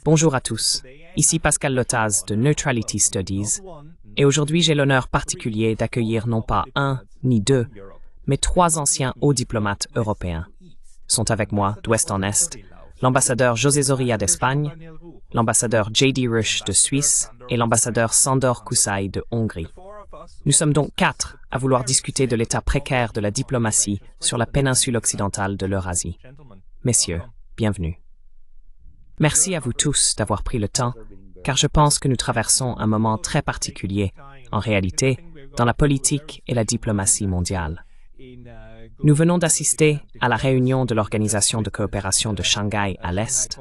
Bonjour à tous, ici Pascal Lotaz de Neutrality Studies, et aujourd'hui j'ai l'honneur particulier d'accueillir non pas un ni deux, mais trois anciens hauts diplomates européens. Sont avec moi, d'ouest en est, l'ambassadeur José Zorrilla d'Espagne, l'ambassadeur J.D. Rush de Suisse et l'ambassadeur Sándor Kuszai de Hongrie. Nous sommes donc quatre à vouloir discuter de l'état précaire de la diplomatie sur la péninsule occidentale de l'Eurasie. Messieurs, bienvenue. Merci à vous tous d'avoir pris le temps, car je pense que nous traversons un moment très particulier, en réalité, dans la politique et la diplomatie mondiale. Nous venons d'assister à la réunion de l'Organisation de coopération de Shanghai à l'Est.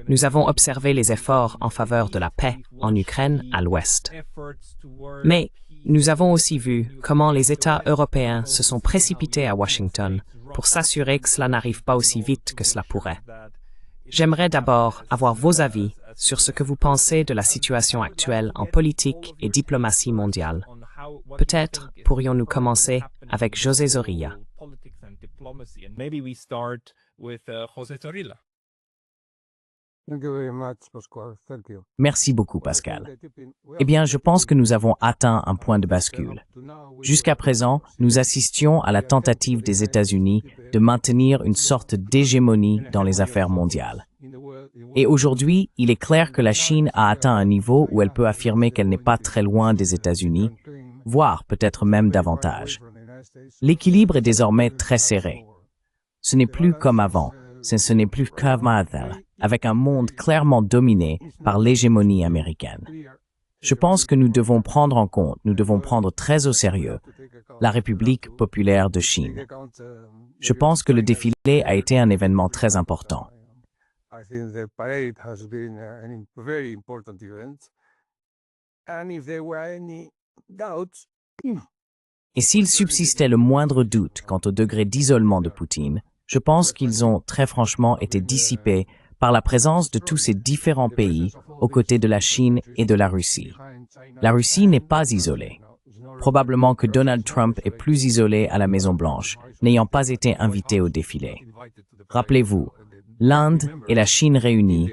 Nous avons observé les efforts en faveur de la paix en Ukraine à l'Ouest. Mais nous avons aussi vu comment les États européens se sont précipités à Washington pour s'assurer que cela n'arrive pas aussi vite que cela pourrait. J'aimerais d'abord avoir vos avis sur ce que vous pensez de la situation actuelle en politique et diplomatie mondiale. Peut-être pourrions-nous commencer avec José Zorrilla. Merci beaucoup, Pascal. Eh bien, je pense que nous avons atteint un point de bascule. Jusqu'à présent, nous assistions à la tentative des États-Unis de maintenir une sorte d'hégémonie dans les affaires mondiales. Et aujourd'hui, il est clair que la Chine a atteint un niveau où elle peut affirmer qu'elle n'est pas très loin des États-Unis, voire peut-être même davantage. L'équilibre est désormais très serré. Ce n'est plus comme avant, ce n'est plus qu'avant, avec un monde clairement dominé par l'hégémonie américaine. Je pense que nous devons prendre en compte, nous devons prendre très au sérieux la République populaire de Chine. Je pense que le défilé a été un événement très important. Et s'il subsistait le moindre doute quant au degré d'isolement de Poutine, je pense qu'ils ont très franchement été dissipés par la présence de tous ces différents pays aux côtés de la Chine et de la Russie. La Russie n'est pas isolée. Probablement que Donald Trump est plus isolé à la Maison-Blanche, n'ayant pas été invité au défilé. Rappelez-vous, l'Inde et la Chine réunies,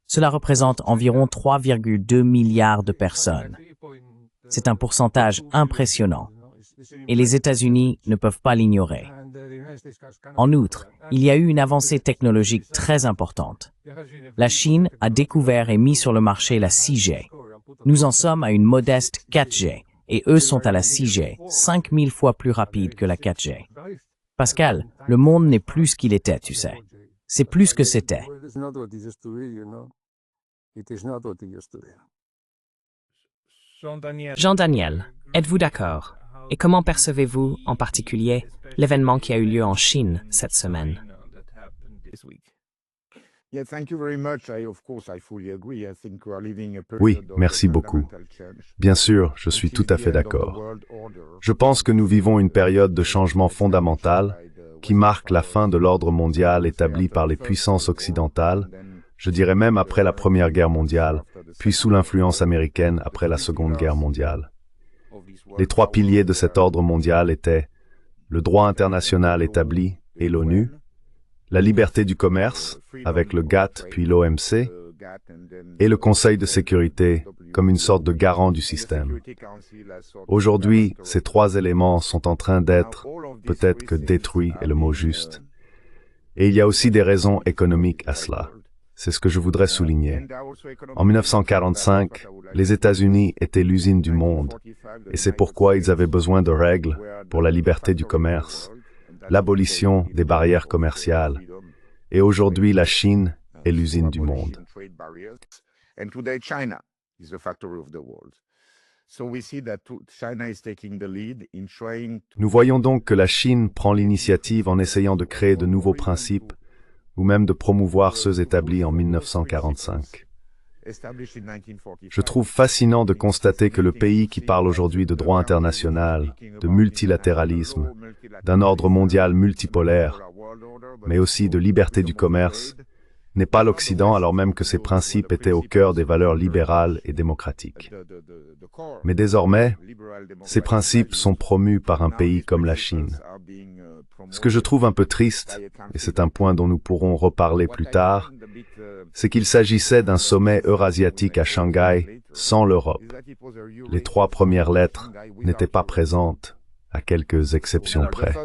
cela représente environ 3,2 milliards de personnes. C'est un pourcentage impressionnant, et les États-Unis ne peuvent pas l'ignorer. En outre, il y a eu une avancée technologique très importante. La Chine a découvert et mis sur le marché la 6G. Nous en sommes à une modeste 4G, et eux sont à la 6G, 5000 fois plus rapide que la 4G. Pascal, le monde n'est plus ce qu'il était, tu sais. C'est plus ce que c'était. Jean-Daniel, êtes-vous d'accord? Et comment percevez-vous, en particulier, l'événement qui a eu lieu en Chine cette semaine? Oui, merci beaucoup. Bien sûr, je suis tout à fait d'accord. Je pense que nous vivons une période de changement fondamental qui marque la fin de l'ordre mondial établi par les puissances occidentales, je dirais même après la Première Guerre mondiale, puis sous l'influence américaine après la Seconde Guerre mondiale. Les trois piliers de cet ordre mondial étaient le droit international établi et l'ONU, la liberté du commerce, avec le GATT puis l'OMC, et le Conseil de sécurité comme une sorte de garant du système. Aujourd'hui, ces trois éléments sont en train d'être, peut-être que détruits est le mot juste. Et il y a aussi des raisons économiques à cela. C'est ce que je voudrais souligner. En 1945, les États-Unis étaient l'usine du monde, et c'est pourquoi ils avaient besoin de règles pour la liberté du commerce, l'abolition des barrières commerciales. Et aujourd'hui, la Chine est l'usine du monde. Nous voyons donc que la Chine prend l'initiative en essayant de créer de nouveaux principes ou même de promouvoir ceux établis en 1945. Je trouve fascinant de constater que le pays qui parle aujourd'hui de droit international, de multilatéralisme, d'un ordre mondial multipolaire, mais aussi de liberté du commerce, n'est pas l'Occident alors même que ses principes étaient au cœur des valeurs libérales et démocratiques. Mais désormais, ces principes sont promus par un pays comme la Chine. Ce que je trouve un peu triste, et c'est un point dont nous pourrons reparler plus tard, c'est qu'il s'agissait d'un sommet eurasiatique à Shanghai sans l'Europe. Les 3 premières lettres n'étaient pas présentes, à quelques exceptions près.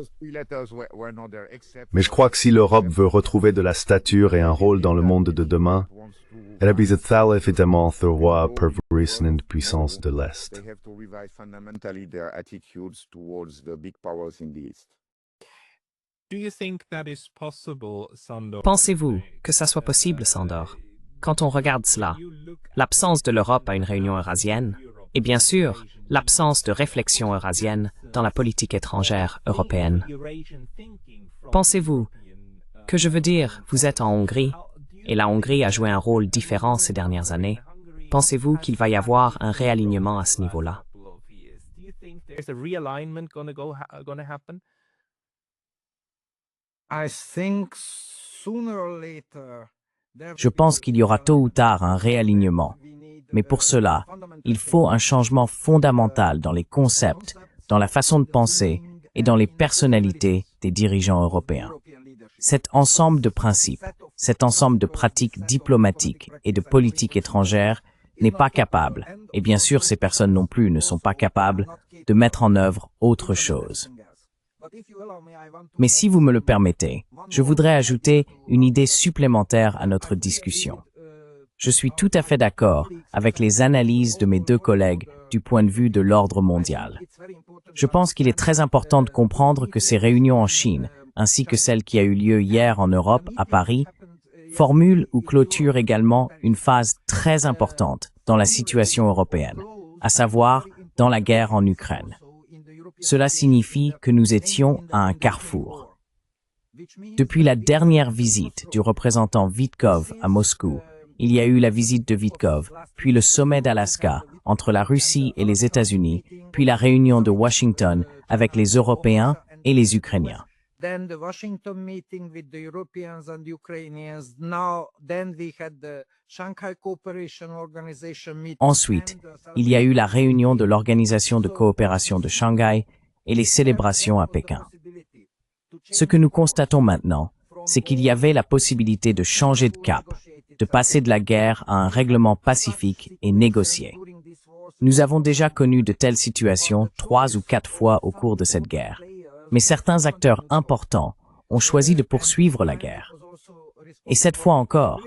Mais je crois que si l'Europe veut retrouver de la stature et un rôle dans le monde de demain, elle a besoin évidemment de voir une puissance de l'Est. Pensez-vous que ça soit possible, Sandor? Quand on regarde cela, l'absence de l'Europe à une réunion eurasienne, et bien sûr, l'absence de réflexion eurasienne dans la politique étrangère européenne. Pensez-vous que, je veux dire, vous êtes en Hongrie, et la Hongrie a joué un rôle différent ces dernières années? Pensez-vous qu'il va y avoir un réalignement à ce niveau-là? Je pense qu'il y aura tôt ou tard un réalignement. Mais pour cela, il faut un changement fondamental dans les concepts, dans la façon de penser et dans les personnalités des dirigeants européens. Cet ensemble de principes, cet ensemble de pratiques diplomatiques et de politique étrangère n'est pas capable, et bien sûr ces personnes non plus ne sont pas capables, de mettre en œuvre autre chose. Mais si vous me le permettez, je voudrais ajouter une idée supplémentaire à notre discussion. Je suis tout à fait d'accord avec les analyses de mes 2 collègues du point de vue de l'ordre mondial. Je pense qu'il est très important de comprendre que ces réunions en Chine, ainsi que celle qui a eu lieu hier en Europe, à Paris, formulent ou clôturent également une phase très importante dans la situation européenne, à savoir dans la guerre en Ukraine. Cela signifie que nous étions à un carrefour. Depuis la dernière visite du représentant Vitkov à Moscou, il y a eu la visite de Vitkov, puis le sommet d'Alaska entre la Russie et les États-Unis, puis la réunion de Washington avec les Européens et les Ukrainiens. Then the Washington meeting with the Europeans and Ukrainians. Then we had the Shanghai Cooperation Organization meeting. Ensuite, il y a eu la réunion de l'Organisation de coopération de Shanghai et les célébrations à Pékin. Ce que nous constatons maintenant, c'est qu'il y avait la possibilité de changer de cap, de passer de la guerre à un règlement pacifique et négocié. Nous avons déjà connu de telles situations 3 ou 4 fois au cours de cette guerre. Mais certains acteurs importants ont choisi de poursuivre la guerre. Et cette fois encore,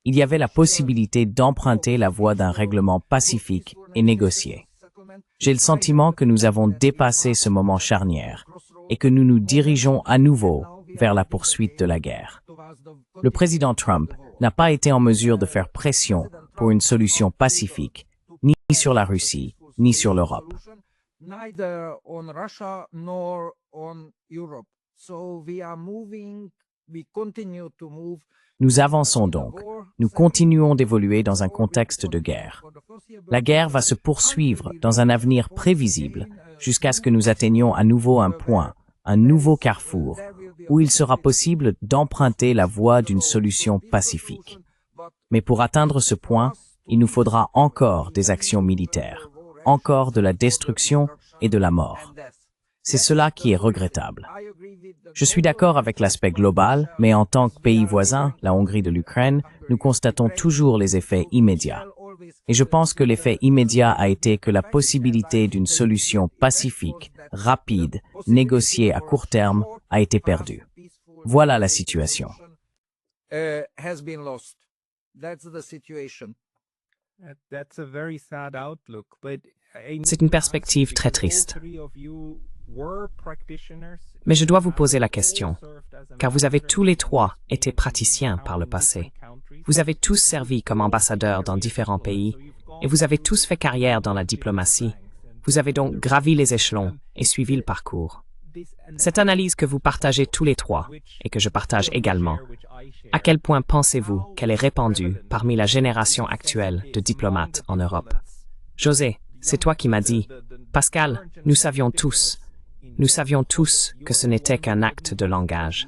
il y avait la possibilité d'emprunter la voie d'un règlement pacifique et négocié. J'ai le sentiment que nous avons dépassé ce moment charnière et que nous nous dirigeons à nouveau vers la poursuite de la guerre. Le président Trump n'a pas été en mesure de faire pression pour une solution pacifique, ni sur la Russie, ni sur l'Europe. Neither on Russia nor on Europe. So we continue to move. Nous avançons donc. Nous continuons d'évoluer dans un contexte de guerre. La guerre va se poursuivre dans un avenir prévisible jusqu'à ce que nous atteignions à nouveau un point, un nouveau carrefour, où il sera possible d'emprunter la voie d'une solution pacifique. Mais pour atteindre ce point, il nous faudra encore des actions militaires, encore de la destruction et de la mort. C'est cela qui est regrettable. Je suis d'accord avec l'aspect global, mais en tant que pays voisin, la Hongrie de l'Ukraine, nous constatons toujours les effets immédiats. Et je pense que l'effet immédiat a été que la possibilité d'une solution pacifique, rapide, négociée à court terme, a été perdue. Voilà la situation. C'est une perspective très triste. Mais je dois vous poser la question, car vous avez tous les 3 été praticiens par le passé. Vous avez tous servi comme ambassadeurs dans différents pays et vous avez tous fait carrière dans la diplomatie. Vous avez donc gravi les échelons et suivi le parcours. Cette analyse que vous partagez tous les 3 et que je partage également, à quel point pensez-vous qu'elle est répandue parmi la génération actuelle de diplomates en Europe? José, c'est toi qui m'as dit, Pascal, nous savions tous que ce n'était qu'un acte de langage.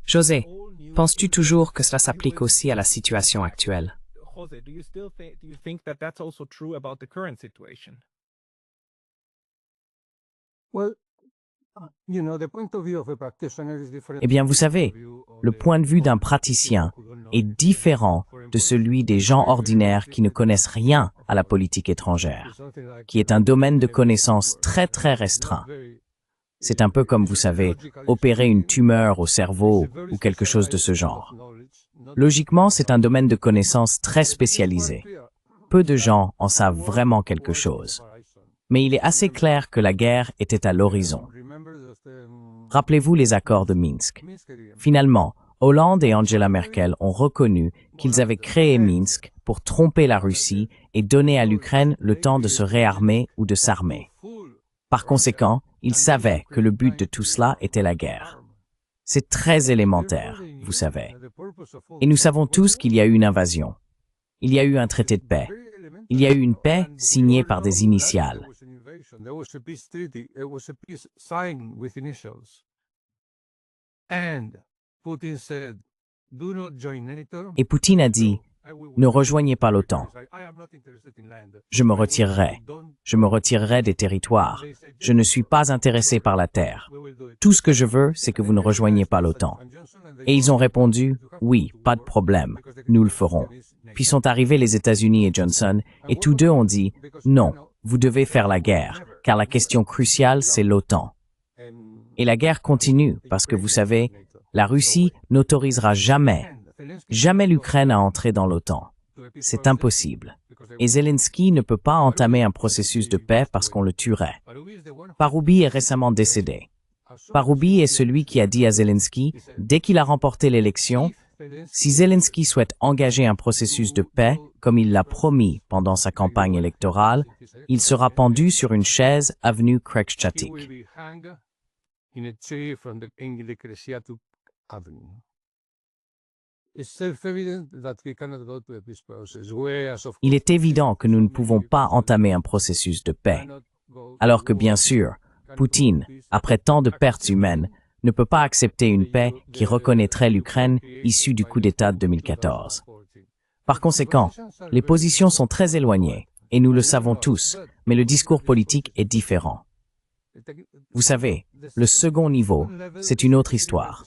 José, penses-tu toujours que cela s'applique aussi à la situation actuelle? Eh bien, vous savez, le point de vue d'un praticien est différent de celui des gens ordinaires qui ne connaissent rien à la politique étrangère, qui est un domaine de connaissance très très restreint. C'est un peu comme, vous savez, opérer une tumeur au cerveau ou quelque chose de ce genre. Logiquement, c'est un domaine de connaissance très spécialisé. Peu de gens en savent vraiment quelque chose. Mais il est assez clair que la guerre était à l'horizon. Rappelez-vous les accords de Minsk. Finalement, Hollande et Angela Merkel ont reconnu qu'ils avaient créé Minsk pour tromper la Russie et donner à l'Ukraine le temps de se réarmer ou de s'armer. Par conséquent, ils savaient que le but de tout cela était la guerre. C'est très élémentaire, vous savez. Et nous savons tous qu'il y a eu une invasion. Il y a eu un traité de paix. Il y a eu une paix signée par des initiales. Et Poutine a dit, ne rejoignez pas l'OTAN. Je me retirerai des territoires. Je ne suis pas intéressé par la terre. Tout ce que je veux, c'est que vous ne rejoigniez pas l'OTAN. Et ils ont répondu, oui, pas de problème, nous le ferons. Puis sont arrivés les États-Unis et Johnson, et tous deux ont dit, non, vous devez faire la guerre, car la question cruciale, c'est l'OTAN. Et la guerre continue, parce que vous savez, la Russie n'autorisera jamais l'Ukraine à entrer dans l'OTAN. C'est impossible. Et Zelensky ne peut pas entamer un processus de paix parce qu'on le tuerait. Paroubi est récemment décédé. Paroubi est celui qui a dit à Zelensky, dès qu'il a remporté l'élection, si Zelensky souhaite engager un processus de paix, comme il l'a promis pendant sa campagne électorale, il sera pendu sur une chaise avenue Khreshchatyk. Il est évident que nous ne pouvons pas entamer un processus de paix, alors que bien sûr, Poutine, après tant de pertes humaines, ne peut pas accepter une paix qui reconnaîtrait l'Ukraine issue du coup d'État de 2014. Par conséquent, les positions sont très éloignées, et nous le savons tous, mais le discours politique est différent. Vous savez, le second niveau, c'est une autre histoire.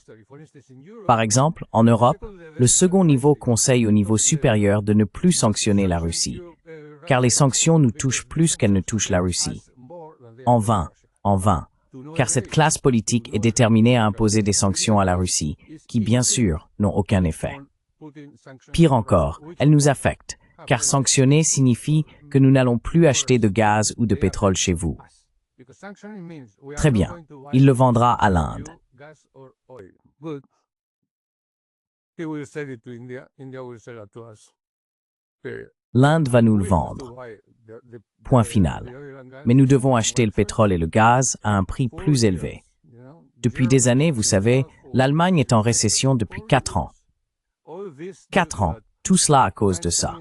Par exemple, en Europe, le second niveau conseille au niveau supérieur de ne plus sanctionner la Russie, car les sanctions nous touchent plus qu'elles ne touchent la Russie. En vain, car cette classe politique est déterminée à imposer des sanctions à la Russie, qui bien sûr n'ont aucun effet. Pire encore, elles nous affectent, car sanctionner signifie que nous n'allons plus acheter de gaz ou de pétrole chez vous. Très bien, il le vendra à l'Inde. L'Inde va nous le vendre. Point final. Mais nous devons acheter le pétrole et le gaz à un prix plus élevé. Depuis des années, vous savez, l'Allemagne est en récession depuis 4 ans. 4 ans, tout cela à cause de ça.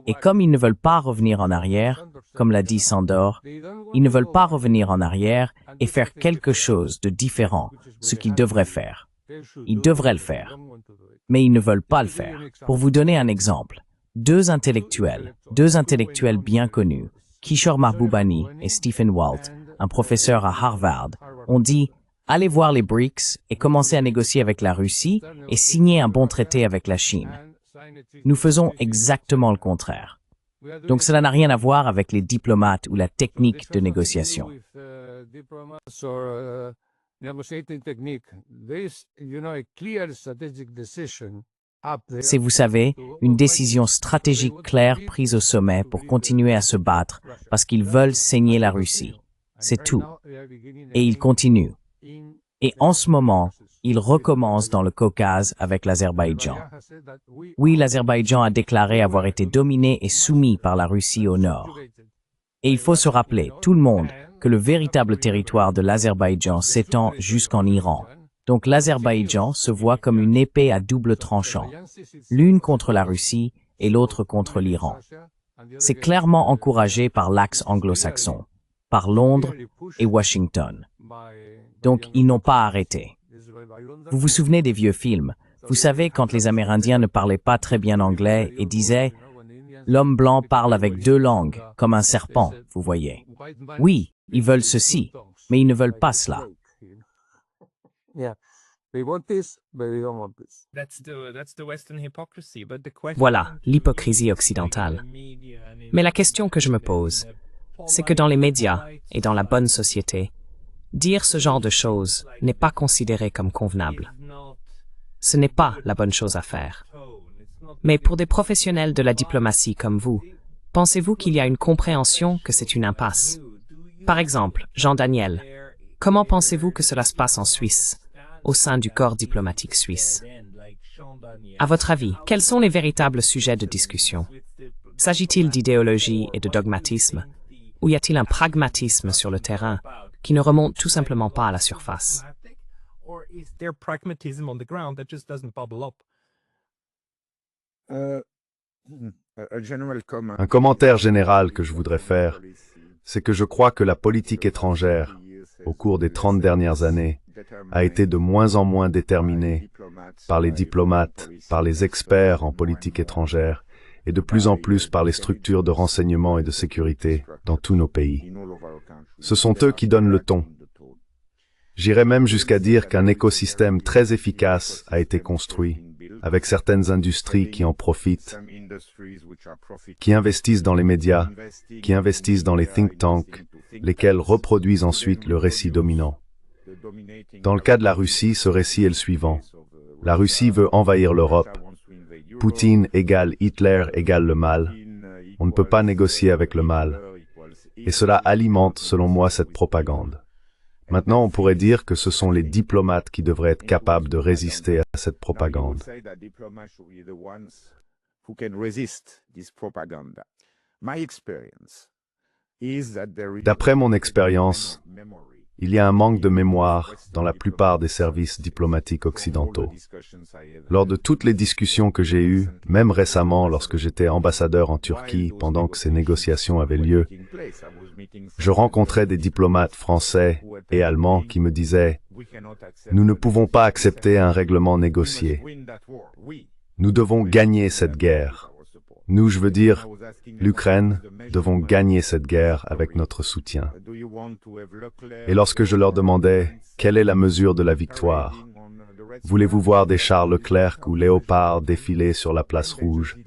Et comme ils ne veulent pas revenir en arrière, comme l'a dit Sandor, ils ne veulent pas revenir en arrière et faire quelque chose de différent, ce qu'ils devraient faire. Ils devraient le faire, mais ils ne veulent pas le faire. Pour vous donner un exemple, deux intellectuels bien connus, Kishore Mahbubani et Stephen Walt, un professeur à Harvard, ont dit « Allez voir les BRICS et commencez à négocier avec la Russie et signer un bon traité avec la Chine. » Nous faisons exactement le contraire. Donc cela n'a rien à voir avec les diplomates ou la technique de négociation. C'est, vous savez, une décision stratégique claire prise au sommet pour continuer à se battre parce qu'ils veulent saigner la Russie. C'est tout. Et ils continuent. Et en ce moment, ils recommencent dans le Caucase avec l'Azerbaïdjan. Oui, l'Azerbaïdjan a déclaré avoir été dominé et soumis par la Russie au nord. Et il faut se rappeler, tout le monde, que le véritable territoire de l'Azerbaïdjan s'étend jusqu'en Iran. Donc l'Azerbaïdjan se voit comme une épée à double tranchant, l'une contre la Russie et l'autre contre l'Iran. C'est clairement encouragé par l'axe anglo-saxon, par Londres et Washington. Donc ils n'ont pas arrêté. Vous vous souvenez des vieux films? Vous savez, quand les Amérindiens ne parlaient pas très bien anglais et disaient « L'homme blanc parle avec 2 langues, comme un serpent », vous voyez. Oui, ils veulent ceci. Mais ils ne veulent pas cela. Voilà, l'hypocrisie occidentale. Mais la question que je me pose, c'est que dans les médias et dans la bonne société, dire ce genre de choses n'est pas considéré comme convenable. Ce n'est pas la bonne chose à faire. Mais pour des professionnels de la diplomatie comme vous, pensez-vous qu'il y a une compréhension que c'est une impasse? Par exemple, Jean Daniel, comment pensez-vous que cela se passe en Suisse, au sein du corps diplomatique suisse? À votre avis, quels sont les véritables sujets de discussion? S'agit-il d'idéologie et de dogmatisme, ou y a-t-il un pragmatisme sur le terrain qui ne remonte tout simplement pas à la surface? Un commentaire général que je voudrais faire, c'est que je crois que la politique étrangère, au cours des 30 dernières années, a été de moins en moins déterminée par les diplomates, par les experts en politique étrangère, et de plus en plus par les structures de renseignement et de sécurité dans tous nos pays. Ce sont eux qui donnent le ton. J'irais même jusqu'à dire qu'un écosystème très efficace a été construit, avec certaines industries qui en profitent, qui investissent dans les médias, qui investissent dans les think tanks, lesquels reproduisent ensuite le récit dominant. Dans le cas de la Russie, ce récit est le suivant. La Russie veut envahir l'Europe. Poutine égale Hitler égale le mal. On ne peut pas négocier avec le mal. Et cela alimente, selon moi, cette propagande. Maintenant, on pourrait dire que ce sont les diplomates qui devraient être capables de résister à cette propagande. D'après mon expérience, il y a un manque de mémoire dans la plupart des services diplomatiques occidentaux. Lors de toutes les discussions que j'ai eues, même récemment lorsque j'étais ambassadeur en Turquie pendant que ces négociations avaient lieu, je rencontrais des diplomates français et allemands qui me disaient « Nous ne pouvons pas accepter un règlement négocié. Nous devons gagner cette guerre. Nous, je veux dire, l'Ukraine, devons gagner cette guerre avec notre soutien. » Et lorsque je leur demandais « Quelle est la mesure de la victoire? Voulez-vous voir des Charles Leclerc ou Léopard défiler sur la place rouge?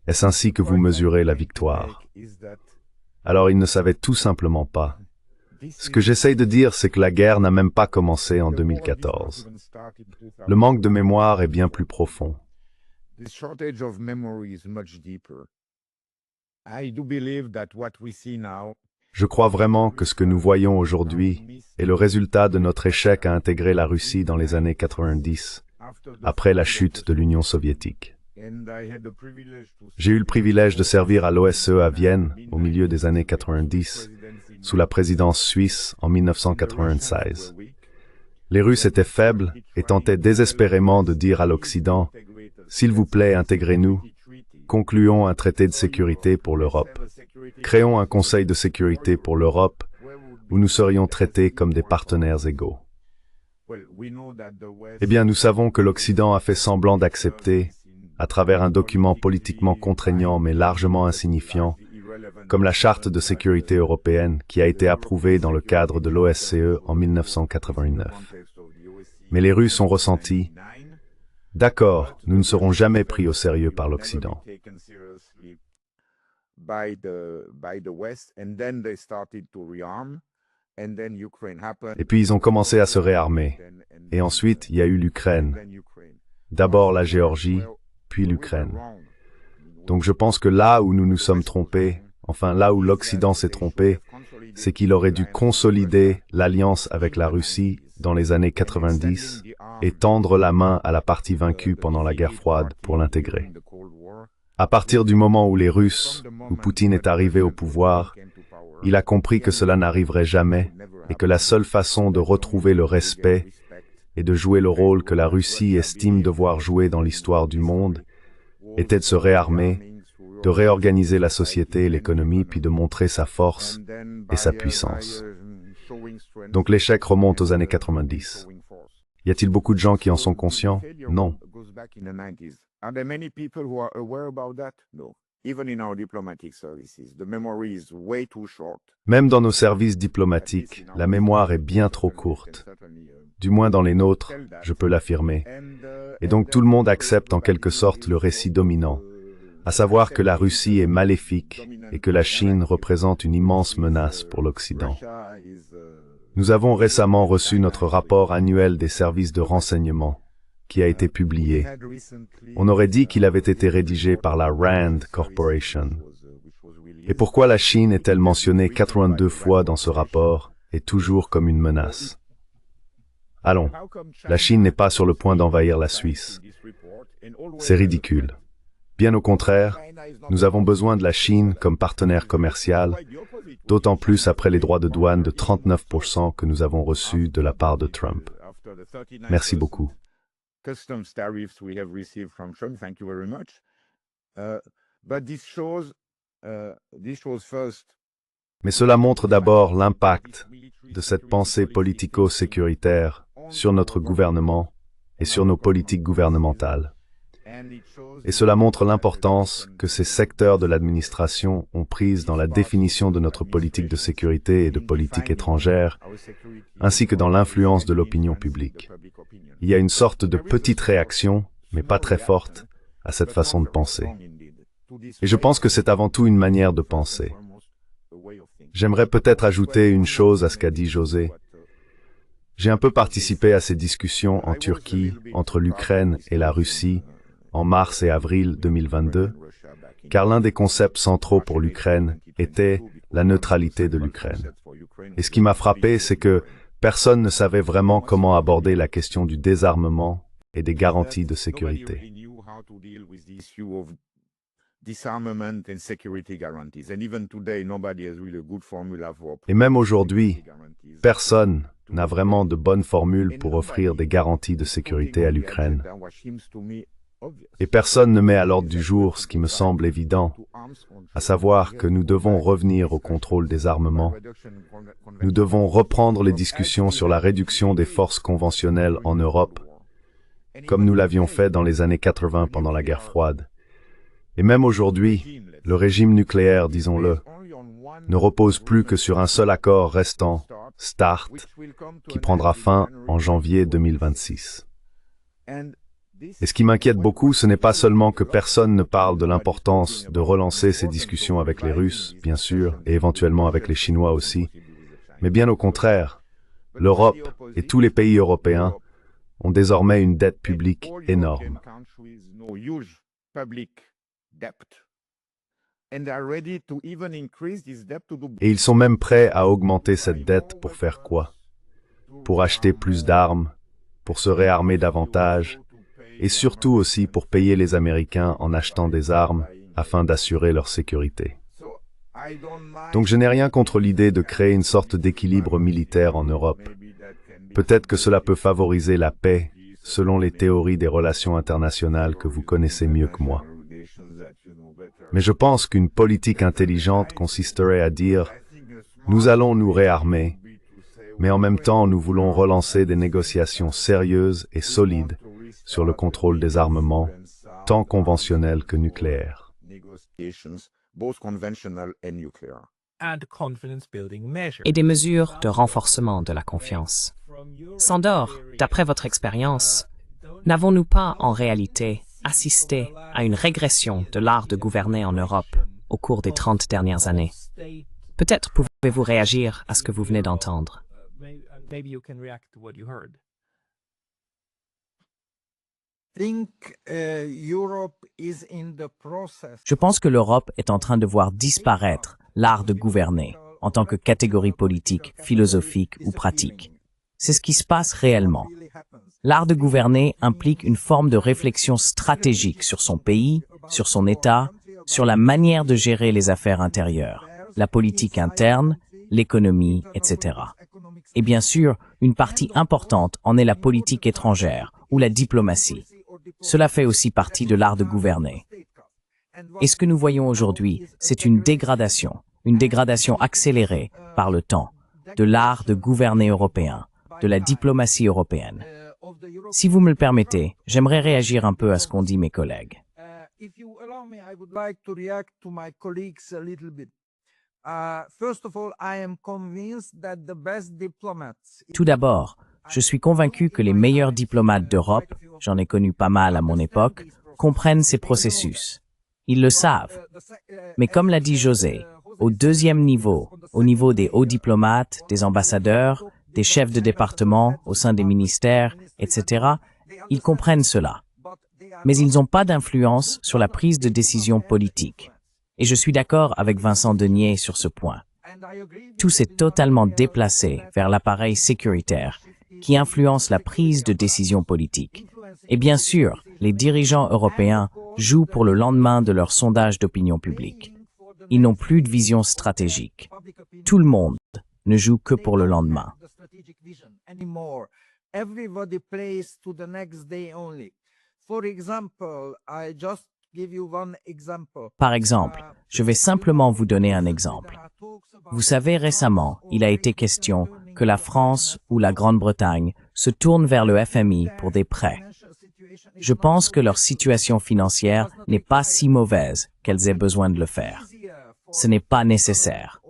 Est-ce ainsi que vous mesurez la victoire? » Alors ils ne savaient tout simplement pas. Ce que j'essaye de dire, c'est que la guerre n'a même pas commencé en 2014. Le manque de mémoire est bien plus profond. Je crois vraiment que ce que nous voyons aujourd'hui est le résultat de notre échec à intégrer la Russie dans les années 90, après la chute de l'Union soviétique. J'ai eu le privilège de servir à l'OSCE à Vienne au milieu des années 90, sous la présidence suisse en 1996. Les Russes étaient faibles et tentaient désespérément de dire à l'Occident « S'il vous plaît, intégrez-nous, concluons un traité de sécurité pour l'Europe, créons un Conseil de sécurité pour l'Europe où nous serions traités comme des partenaires égaux. » Eh bien, nous savons que l'Occident a fait semblant d'accepter, à travers un document politiquement contraignant mais largement insignifiant, comme la Charte de sécurité européenne qui a été approuvée dans le cadre de l'OSCE en 1989. Mais les Russes ont ressenti « D'accord, nous ne serons jamais pris au sérieux par l'Occident. » Et puis ils ont commencé à se réarmer. Et ensuite, il y a eu l'Ukraine. D'abord la Géorgie, puis l'Ukraine. Donc je pense que là où nous nous sommes trompés, enfin là où l'Occident s'est trompé, c'est qu'il aurait dû consolider l'alliance avec la Russie dans les années 90 et tendre la main à la partie vaincue pendant la guerre froide pour l'intégrer. À partir du moment où les Russes, où Poutine est arrivé au pouvoir, il a compris que cela n'arriverait jamais et que la seule façon de retrouver le respect et de jouer le rôle que la Russie estime devoir jouer dans l'histoire du monde était de se réarmer, de réorganiser la société et l'économie, puis de montrer sa force et sa puissance. Donc l'échec remonte aux années 90. Y a-t-il beaucoup de gens qui en sont conscients? Non. Même dans nos services diplomatiques, la mémoire est bien trop courte. Du moins dans les nôtres, je peux l'affirmer. Et donc tout le monde accepte en quelque sorte le récit dominant, à savoir que la Russie est maléfique et que la Chine représente une immense menace pour l'Occident. Nous avons récemment reçu notre rapport annuel des services de renseignement, qui a été publié. On aurait dit qu'il avait été rédigé par la Rand Corporation. Et pourquoi la Chine est-elle mentionnée 82 fois dans ce rapport et toujours comme une menace? Allons, la Chine n'est pas sur le point d'envahir la Suisse. C'est ridicule. Bien au contraire, nous avons besoin de la Chine comme partenaire commercial, d'autant plus après les droits de douane de 39% que nous avons reçus de la part de Trump. Merci beaucoup. Customs tariffs we have received from Trump. Thank you very much. But this shows first. Mais cela montre d'abord l'impact de cette pensée politico-sécuritaire sur notre gouvernement et sur nos politiques gouvernementales. Et cela montre l'importance que ces secteurs de l'administration ont prise dans la définition de notre politique de sécurité et de politique étrangère, ainsi que dans l'influence de l'opinion publique. Il y a une sorte de petite réaction, mais pas très forte, à cette façon de penser. Et je pense que c'est avant tout une manière de penser. J'aimerais peut-être ajouter une chose à ce qu'a dit José. J'ai un peu participé à ces discussions en Turquie, entre l'Ukraine et la Russie, en mars et avril 2022, car l'un des concepts centraux pour l'Ukraine était la neutralité de l'Ukraine. Et ce qui m'a frappé, c'est que personne ne savait vraiment comment aborder la question du désarmement et des garanties de sécurité. Et même aujourd'hui, personne n'a vraiment de bonne formule pour offrir des garanties de sécurité à l'Ukraine. Et personne ne met à l'ordre du jour ce qui me semble évident, à savoir que nous devons revenir au contrôle des armements. Nous devons reprendre les discussions sur la réduction des forces conventionnelles en Europe, comme nous l'avions fait dans les années 80 pendant la guerre froide. Et même aujourd'hui, le régime nucléaire, disons-le, ne repose plus que sur un seul accord restant, START, qui prendra fin en janvier 2026. Et ce qui m'inquiète beaucoup, ce n'est pas seulement que personne ne parle de l'importance de relancer ces discussions avec les Russes, bien sûr, et éventuellement avec les Chinois aussi, mais bien au contraire, l'Europe et tous les pays européens ont désormais une dette publique énorme. Et ils sont même prêts à augmenter cette dette pour faire quoi? Pour acheter plus d'armes, pour se réarmer davantage, et surtout aussi pour payer les Américains en achetant des armes afin d'assurer leur sécurité. Donc je n'ai rien contre l'idée de créer une sorte d'équilibre militaire en Europe. Peut-être que cela peut favoriser la paix, selon les théories des relations internationales que vous connaissez mieux que moi. Mais je pense qu'une politique intelligente consisterait à dire « Nous allons nous réarmer, mais en même temps nous voulons relancer des négociations sérieuses et solides sur le contrôle des armements, tant conventionnels que nucléaires. » Et des mesures de renforcement de la confiance. Sandor, d'après votre expérience, n'avons-nous pas en réalité assisté à une régression de l'art de gouverner en Europe au cours des 30 dernières années? Peut-être pouvez-vous réagir à ce que vous venez d'entendre. Je pense que l'Europe est en train de voir disparaître l'art de gouverner en tant que catégorie politique, philosophique ou pratique. C'est ce qui se passe réellement. L'art de gouverner implique une forme de réflexion stratégique sur son pays, sur son État, sur la manière de gérer les affaires intérieures, la politique interne, l'économie, etc. Et bien sûr, une partie importante en est la politique étrangère ou la diplomatie. Cela fait aussi partie de l'art de gouverner. Et ce que nous voyons aujourd'hui, c'est une dégradation accélérée par le temps, de l'art de gouverner européen, de la diplomatie européenne. Si vous me le permettez, j'aimerais réagir un peu à ce qu'ont dit mes collègues. If you allow me, I would like to react to my colleagues a little bit. First of all, I am convinced that the best diplomats. Tout d'abord, je suis convaincu que les meilleurs diplomates d'Europe, j'en ai connu pas mal à mon époque, comprennent ces processus. Ils le savent. Mais comme l'a dit José, au deuxième niveau, au niveau des hauts diplomates, des ambassadeurs, des chefs de département au sein des ministères, etc., ils comprennent cela. Mais ils n'ont pas d'influence sur la prise de décision politique. Et je suis d'accord avec Vincent Denier sur ce point. Tout s'est totalement déplacé vers l'appareil sécuritaire qui influence la prise de décision politique. Et bien sûr, les dirigeants européens jouent pour le lendemain de leur sondage d'opinion publique. Ils n'ont plus de vision stratégique. Tout le monde ne joue que pour le lendemain. Everybody plays to the next day only. For example, I just give you one example. Par exemple, je vais simplement vous donner un exemple. Vous savez, récemment, il a été question que la France ou la Grande-Bretagne se tournent vers le FMI pour des prêts. Je pense que leur situation financière n'est pas si mauvaise qu'elles aient besoin de le faire. Ce n'est pas nécessaire.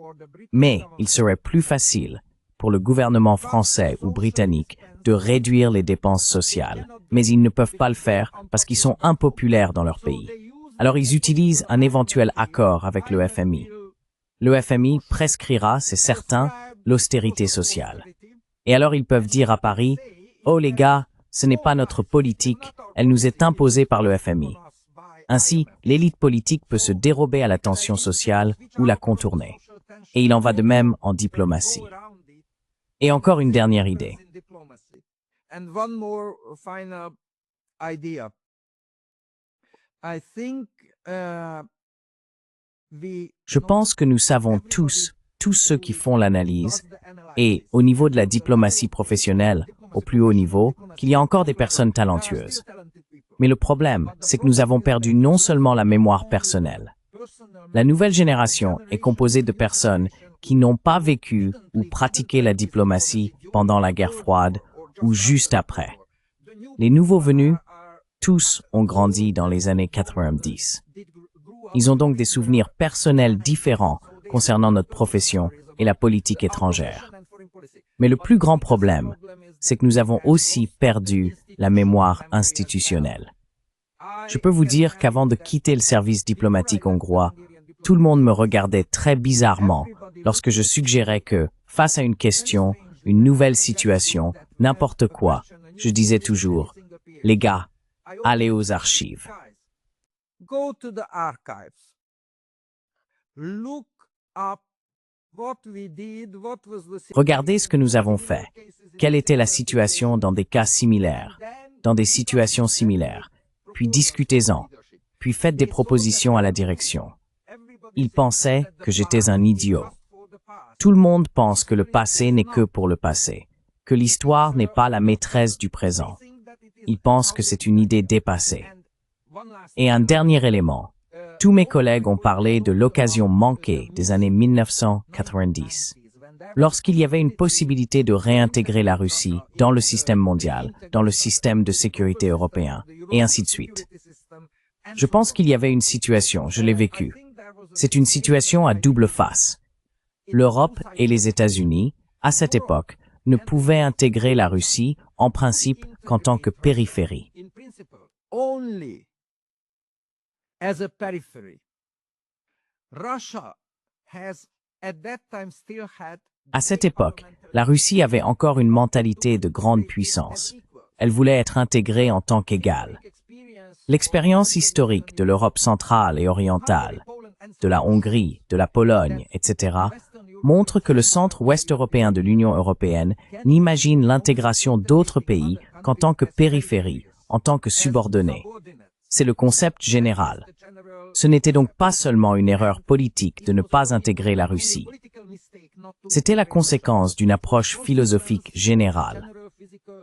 Mais il serait plus facile pour le gouvernement français ou britannique de réduire les dépenses sociales. Mais ils ne peuvent pas le faire parce qu'ils sont impopulaires dans leur pays. Alors ils utilisent un éventuel accord avec le FMI. Le FMI prescrira, c'est certain, l'austérité sociale. Et alors ils peuvent dire à Paris, « Oh les gars, ce n'est pas notre politique, elle nous est imposée par le FMI. » Ainsi, l'élite politique peut se dérober à la tension sociale ou la contourner. Et il en va de même en diplomatie. Et encore une dernière idée. And one more final idea. I think Je pense que nous savons tous ceux qui font l'analyse, et au niveau de la diplomatie professionnelle, au plus haut niveau, qu'il y a encore des personnes talentueuses. Mais le problème, c'est que nous avons perdu non seulement la mémoire personnelle. La nouvelle génération est composée de personnes qui n'ont pas vécu ou pratiqué la diplomatie pendant la guerre froide ou juste après. Les nouveaux venus, tous ont grandi dans les années 90. Ils ont donc des souvenirs personnels différents concernant notre profession et la politique étrangère. Mais le plus grand problème, c'est que nous avons aussi perdu la mémoire institutionnelle. Je peux vous dire qu'avant de quitter le service diplomatique hongrois, tout le monde me regardait très bizarrement lorsque je suggérais que, face à une question, une nouvelle situation, n'importe quoi, je disais toujours, « Les gars, allez aux archives. » Go to the archives. Look up what we did, what was the Regardez ce que nous avons fait. Quelle était la situation dans des cas similaires, dans des situations similaires, puis discutez-en, puis faites des propositions à la direction. Ils pensaient que j'étais un idiot. Tout le monde pense que le passé n'est que pour le passé, que l'histoire n'est pas la maîtresse du présent. Ils pensent que c'est une idée dépassée. Et un dernier élément, tous mes collègues ont parlé de l'occasion manquée des années 1990. Lorsqu'il y avait une possibilité de réintégrer la Russie dans le système mondial, dans le système de sécurité européen, et ainsi de suite. Je pense qu'il y avait une situation, je l'ai vécue. C'est une situation à double face. L'Europe et les États-Unis, à cette époque, ne pouvaient intégrer la Russie, en principe, qu'en tant que périphérie. Only as a periphery. Russia has at that time still had À cette époque, la Russie avait encore une mentalité de grande puissance. Elle voulait être intégrée en tant qu'égale. L'expérience historique de l'Europe centrale et orientale, de la Hongrie, de la Pologne, etc., montre que le centre ouest européen de l'Union européenne n'imagine l'intégration d'autres pays qu'en tant que périphérie, en tant que subordonnés. C'est le concept général. Ce n'était donc pas seulement une erreur politique de ne pas intégrer la Russie. C'était la conséquence d'une approche philosophique générale.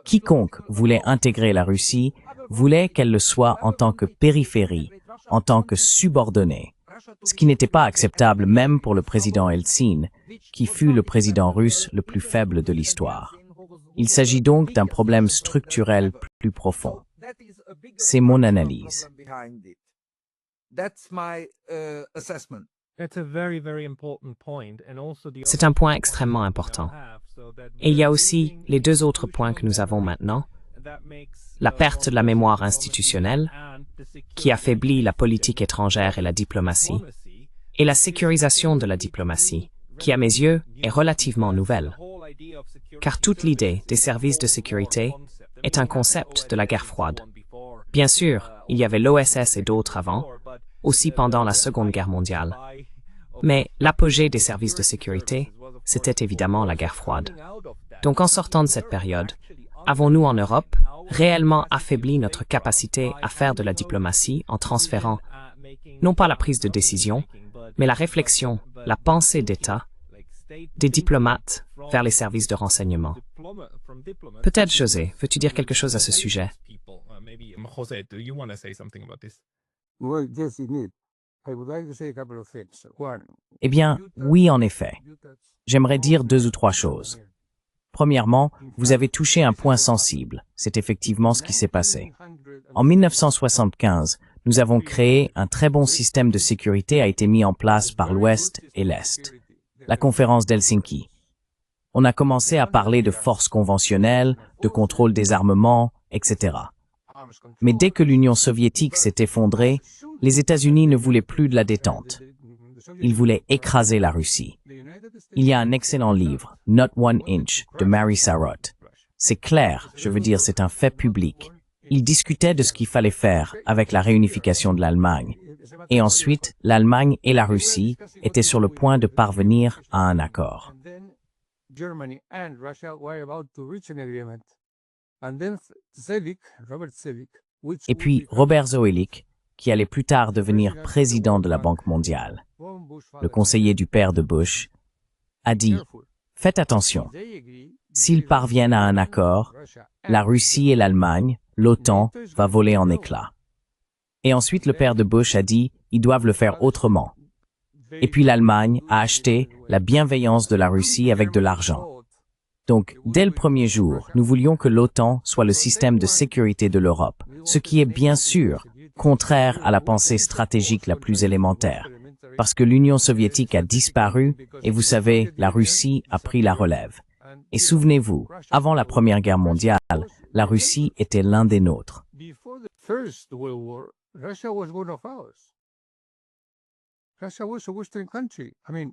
Quiconque voulait intégrer la Russie voulait qu'elle le soit en tant que périphérie, en tant que subordonnée, ce qui n'était pas acceptable même pour le président Eltsine, qui fut le président russe le plus faible de l'histoire. Il s'agit donc d'un problème structurel plus profond. C'est mon analyse. That's my assessment. C'est un point extrêmement important. Et il y a aussi les deux autres points que nous avons maintenant. La perte de la mémoire institutionnelle, qui affaiblit la politique étrangère et la diplomatie, et la sécurisation de la diplomatie, qui à mes yeux est relativement nouvelle. Car toute l'idée des services de sécurité est un concept de la guerre froide. Bien sûr, il y avait l'OSS et d'autres avant, aussi pendant la Seconde Guerre mondiale. Mais l'apogée des services de sécurité, c'était évidemment la guerre froide. Donc en sortant de cette période, avons-nous en Europe réellement affaibli notre capacité à faire de la diplomatie en transférant non pas la prise de décision, mais la réflexion, la pensée d'État, des diplomates vers les services de renseignement? Peut-être, José, veux-tu dire quelque chose à ce sujet? Jose, do you want to say something about this? Well, yes, indeed. I would like to say a couple of things. One, Eh bien, oui, en effet. J'aimerais dire 2 ou 3 choses. Premièrement, vous avez touché un point sensible. C'est effectivement ce qui s'est passé. En 1975, nous avons créé un très bon système de sécurité a été mis en place par l'Ouest et l'Est. La conférence d'Helsinki. On a commencé à parler de forces conventionnelles, de contrôle des armements, etc. Mais dès que l'Union soviétique s'est effondrée, les États-Unis ne voulaient plus de la détente. Ils voulaient écraser la Russie. Il y a un excellent livre, Not One Inch, de Mary Sarot. C'est clair, je veux dire, c'est un fait public. Il discutait de ce qu'il fallait faire avec la réunification de l'Allemagne. Et ensuite, l'Allemagne et la Russie étaient sur le point de parvenir à un accord. Germany and Russia were about to reach an agreement. And then Robert Zelik, Et puis Robert Zoellick, qui allait plus tard devenir président de la Banque mondiale, le conseiller du père de Bush, a dit « Faites attention, s'ils parviennent à un accord, la Russie et l'Allemagne, l'OTAN, va voler en éclats. » Et ensuite le père de Bush a dit « Ils doivent le faire autrement. » Et puis l'Allemagne a acheté la bienveillance de la Russie avec de l'argent. Donc, dès le premier jour, nous voulions que l'OTAN soit le système de sécurité de l'Europe, ce qui est bien sûr contraire à la pensée stratégique la plus élémentaire, parce que l'Union soviétique a disparu et vous savez, la Russie a pris la relève. Et souvenez-vous, avant la Première Guerre mondiale, la Russie était l'un des nôtres. before the First World War, Russia was one of ours. Russia was a Western country. I mean,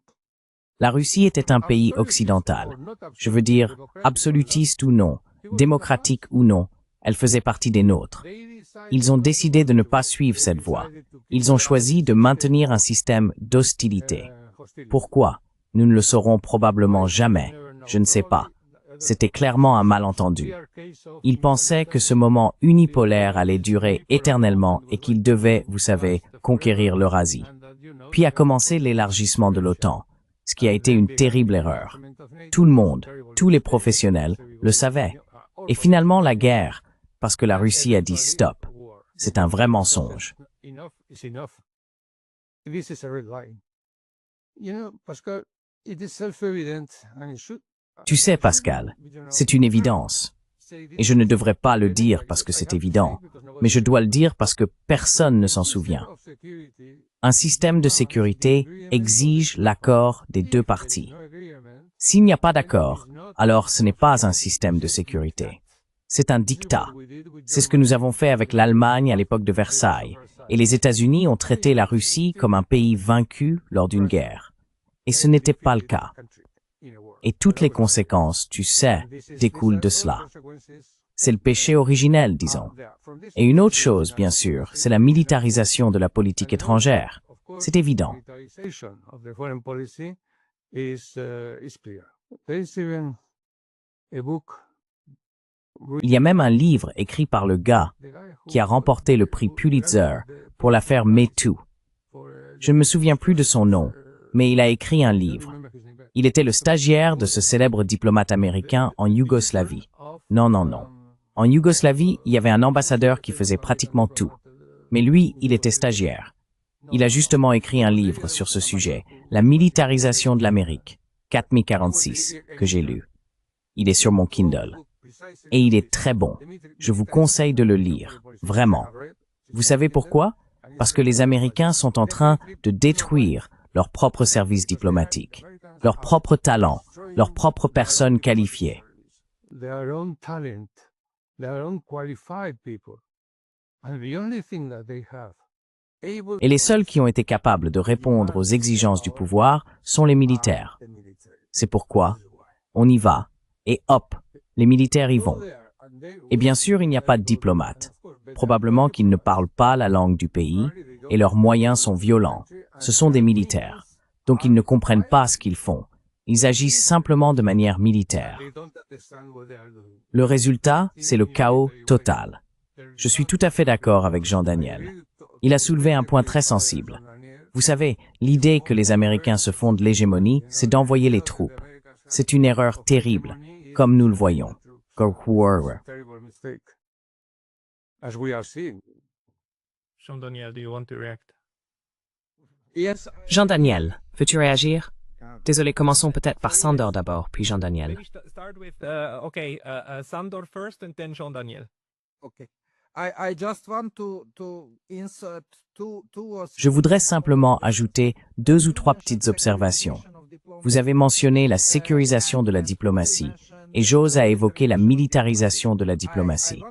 La Russie était un pays occidental. Je veux dire, absolutiste ou non, démocratique ou non, elle faisait partie des nôtres. Ils ont décidé de ne pas suivre cette voie. Ils ont choisi de maintenir un système d'hostilité. Pourquoi? Nous ne le saurons probablement jamais. Je ne sais pas. C'était clairement un malentendu. Ils pensaient que ce moment unipolaire allait durer éternellement et qu'ils devaient, vous savez, conquérir l'Eurasie. Puis a commencé l'élargissement de l'OTAN, ce qui a été une terrible erreur. Tout le monde, tous les professionnels, le savaient. Et finalement la guerre, parce que la Russie a dit stop. C'est un vrai mensonge. enough is enough. This is a red line. You know, Pascal, it is self-evident and it should. Tu sais, Pascal, c'est une évidence. Et je ne devrais pas le dire parce que c'est évident, mais je dois le dire parce que personne ne s'en souvient. Un système de sécurité exige l'accord des deux parties. S'il n'y a pas d'accord, alors ce n'est pas un système de sécurité. C'est un diktat. C'est ce que nous avons fait avec l'Allemagne à l'époque de Versailles, et les États-Unis ont traité la Russie comme un pays vaincu lors d'une guerre. Et ce n'était pas le cas. Et toutes les conséquences, tu sais, découlent de cela. C'est le péché originel, disons. Et une autre chose, bien sûr, c'est la militarisation de la politique étrangère. C'est évident. Il y a même un livre écrit par le gars qui a remporté le prix Pulitzer pour l'affaire MeToo. Je ne me souviens plus de son nom, mais il a écrit un livre. Il était le stagiaire de ce célèbre diplomate américain en Yougoslavie. Non. En Yougoslavie, il y avait un ambassadeur qui faisait pratiquement tout. Mais lui, il était stagiaire. Il a justement écrit un livre sur ce sujet, La militarisation de l'Amérique, 4046, que j'ai lu. Il est sur mon Kindle. Et il est très bon. Je vous conseille de le lire, vraiment. Vous savez pourquoi? parce que les Américains sont en train de détruire leur propre service diplomatique, leur propre talent, leurs propres personnes qualifiées. Their own talent, their own qualified people. And the only thing that they have able Et les seuls qui ont été capables de répondre aux exigences du pouvoir sont les militaires. C'est pourquoi on y va, et hop, les militaires y vont. Et bien sûr, il n'y a pas de diplomates. Probablement qu'ils ne parlent pas la langue du pays, et leurs moyens sont violents. Ce sont des militaires. Donc ils ne comprennent pas ce qu'ils font. Ils agissent simplement de manière militaire. Le résultat, c'est le chaos total. Je suis tout à fait d'accord avec Jean Daniel. Il a soulevé un point très sensible. Vous savez, l'idée que les Américains se font de l'hégémonie, c'est d'envoyer les troupes. C'est une erreur terrible, comme nous le voyons. as we are seeing. Jean-Daniel, do you want to react? Yes, Jean-Daniel, veux-tu réagir? Désolé, commençons peut-être par Sandor d'abord, puis Jean-Daniel. Maybe start with, Sandor first and then Jean-Daniel. okay. I just want to insert two or Je voudrais simplement ajouter 2 ou 3 petites observations. Vous avez mentionné la sécurisation de la diplomatie, et j'ose à évoquer la militarisation de la diplomatie.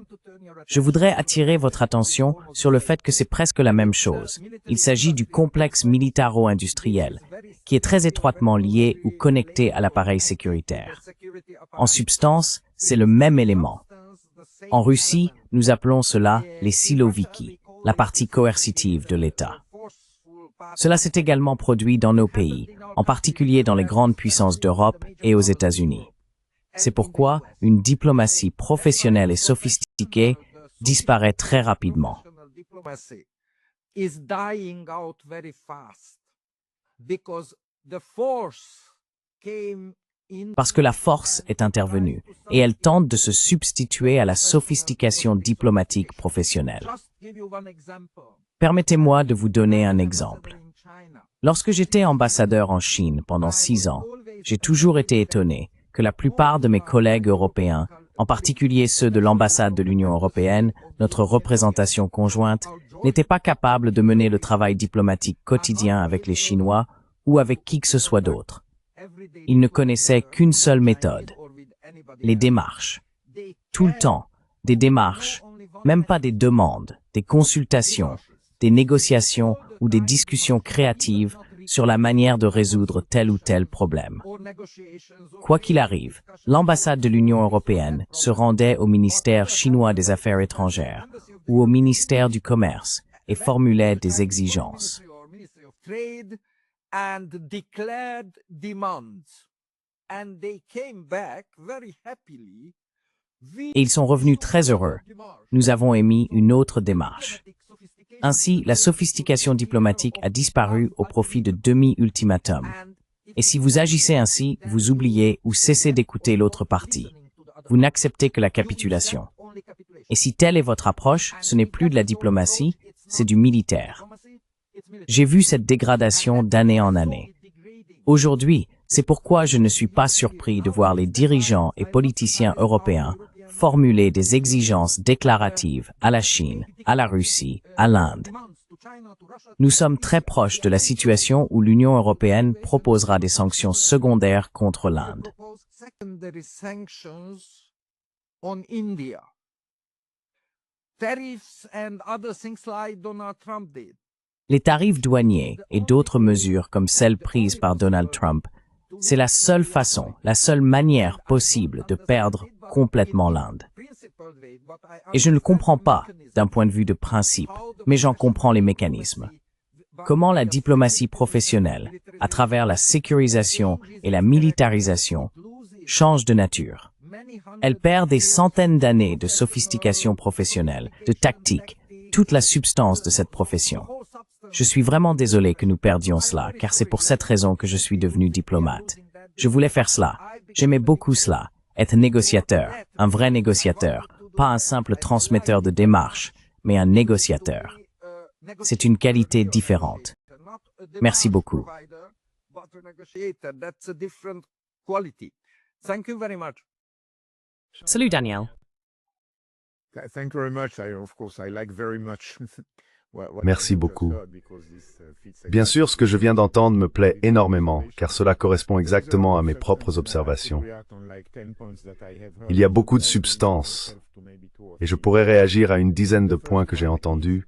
Je voudrais attirer votre attention sur le fait que c'est presque la même chose. Il s'agit du complexe militaro-industriel, qui est très étroitement lié ou connecté à l'appareil sécuritaire. En substance, c'est le même élément. En Russie, nous appelons cela les siloviki, la partie coercitive de l'État. Cela s'est également produit dans nos pays, en particulier dans les grandes puissances d'Europe et aux États-Unis. C'est pourquoi une diplomatie professionnelle et sophistiquée disparaît très rapidement. is dying out very fast because the force came in. Parce que la force est intervenue, et elle tente de se substituer à la sophistication diplomatique professionnelle. Just give you one example. Permettez-moi de vous donner un exemple. Lorsque j'étais ambassadeur en Chine pendant 6 ans, j'ai toujours été étonné que la plupart de mes collègues européens, en particulier ceux de l'ambassade de l'Union européenne, notre représentation conjointe, n'étaient pas capables de mener le travail diplomatique quotidien avec les Chinois ou avec qui que ce soit d'autre. Ils ne connaissaient qu'une seule méthode, les démarches. Tout le temps, des démarches, même pas des demandes, des consultations, des négociations ou des discussions créatives sur la manière de résoudre tel ou tel problème. Quoi qu'il arrive, l'ambassade de l'Union européenne se rendait au ministère chinois des Affaires étrangères ou au ministère du Commerce et formulait des exigences. Trade and declared demands. And they came back very happily. Et ils sont revenus très heureux. Nous avons émis une autre démarche. Ainsi, la sophistication diplomatique a disparu au profit de demi-ultimatums. Et si vous agissez ainsi, vous oubliez ou cessez d'écouter l'autre partie. Vous n'acceptez que la capitulation. Et si telle est votre approche, ce n'est plus de la diplomatie, c'est du militaire. J'ai vu cette dégradation d'année en année. Aujourd'hui, c'est pourquoi je ne suis pas surpris de voir les dirigeants et politiciens européens formuler des exigences déclaratives à la Chine, à la Russie, à l'Inde. Nous sommes très proches de la situation où l'Union européenne proposera des sanctions secondaires contre l'Inde. Secondary sanctions on India. Tariffs and other things like Donald Trump did. Les tarifs douaniers et d'autres mesures comme celles prises par Donald Trump, c'est la seule façon, la seule manière possible de perdre complètement l'Inde. Et je ne le comprends pas d'un point de vue de principe, mais j'en comprends les mécanismes. Comment la diplomatie professionnelle, à travers la sécurisation et la militarisation, change de nature. Elle perd des centaines d'années de sophistication professionnelle, de tactique, toute la substance de cette profession. Je suis vraiment désolé que nous perdions cela, car c'est pour cette raison que je suis devenu diplomate. Je voulais faire cela. J'aimais beaucoup cela. Être négociateur, un vrai négociateur, pas un simple transmetteur de démarches, mais un négociateur. C'est une qualité différente. Merci beaucoup. Thank you very much. Salut Daniel. Thank you very much. Of course, I like very much Merci beaucoup. Bien sûr, ce que je viens d'entendre me plaît énormément, car cela correspond exactement à mes propres observations. Il y a beaucoup de substance, et je pourrais réagir à une dizaine de points que j'ai entendus,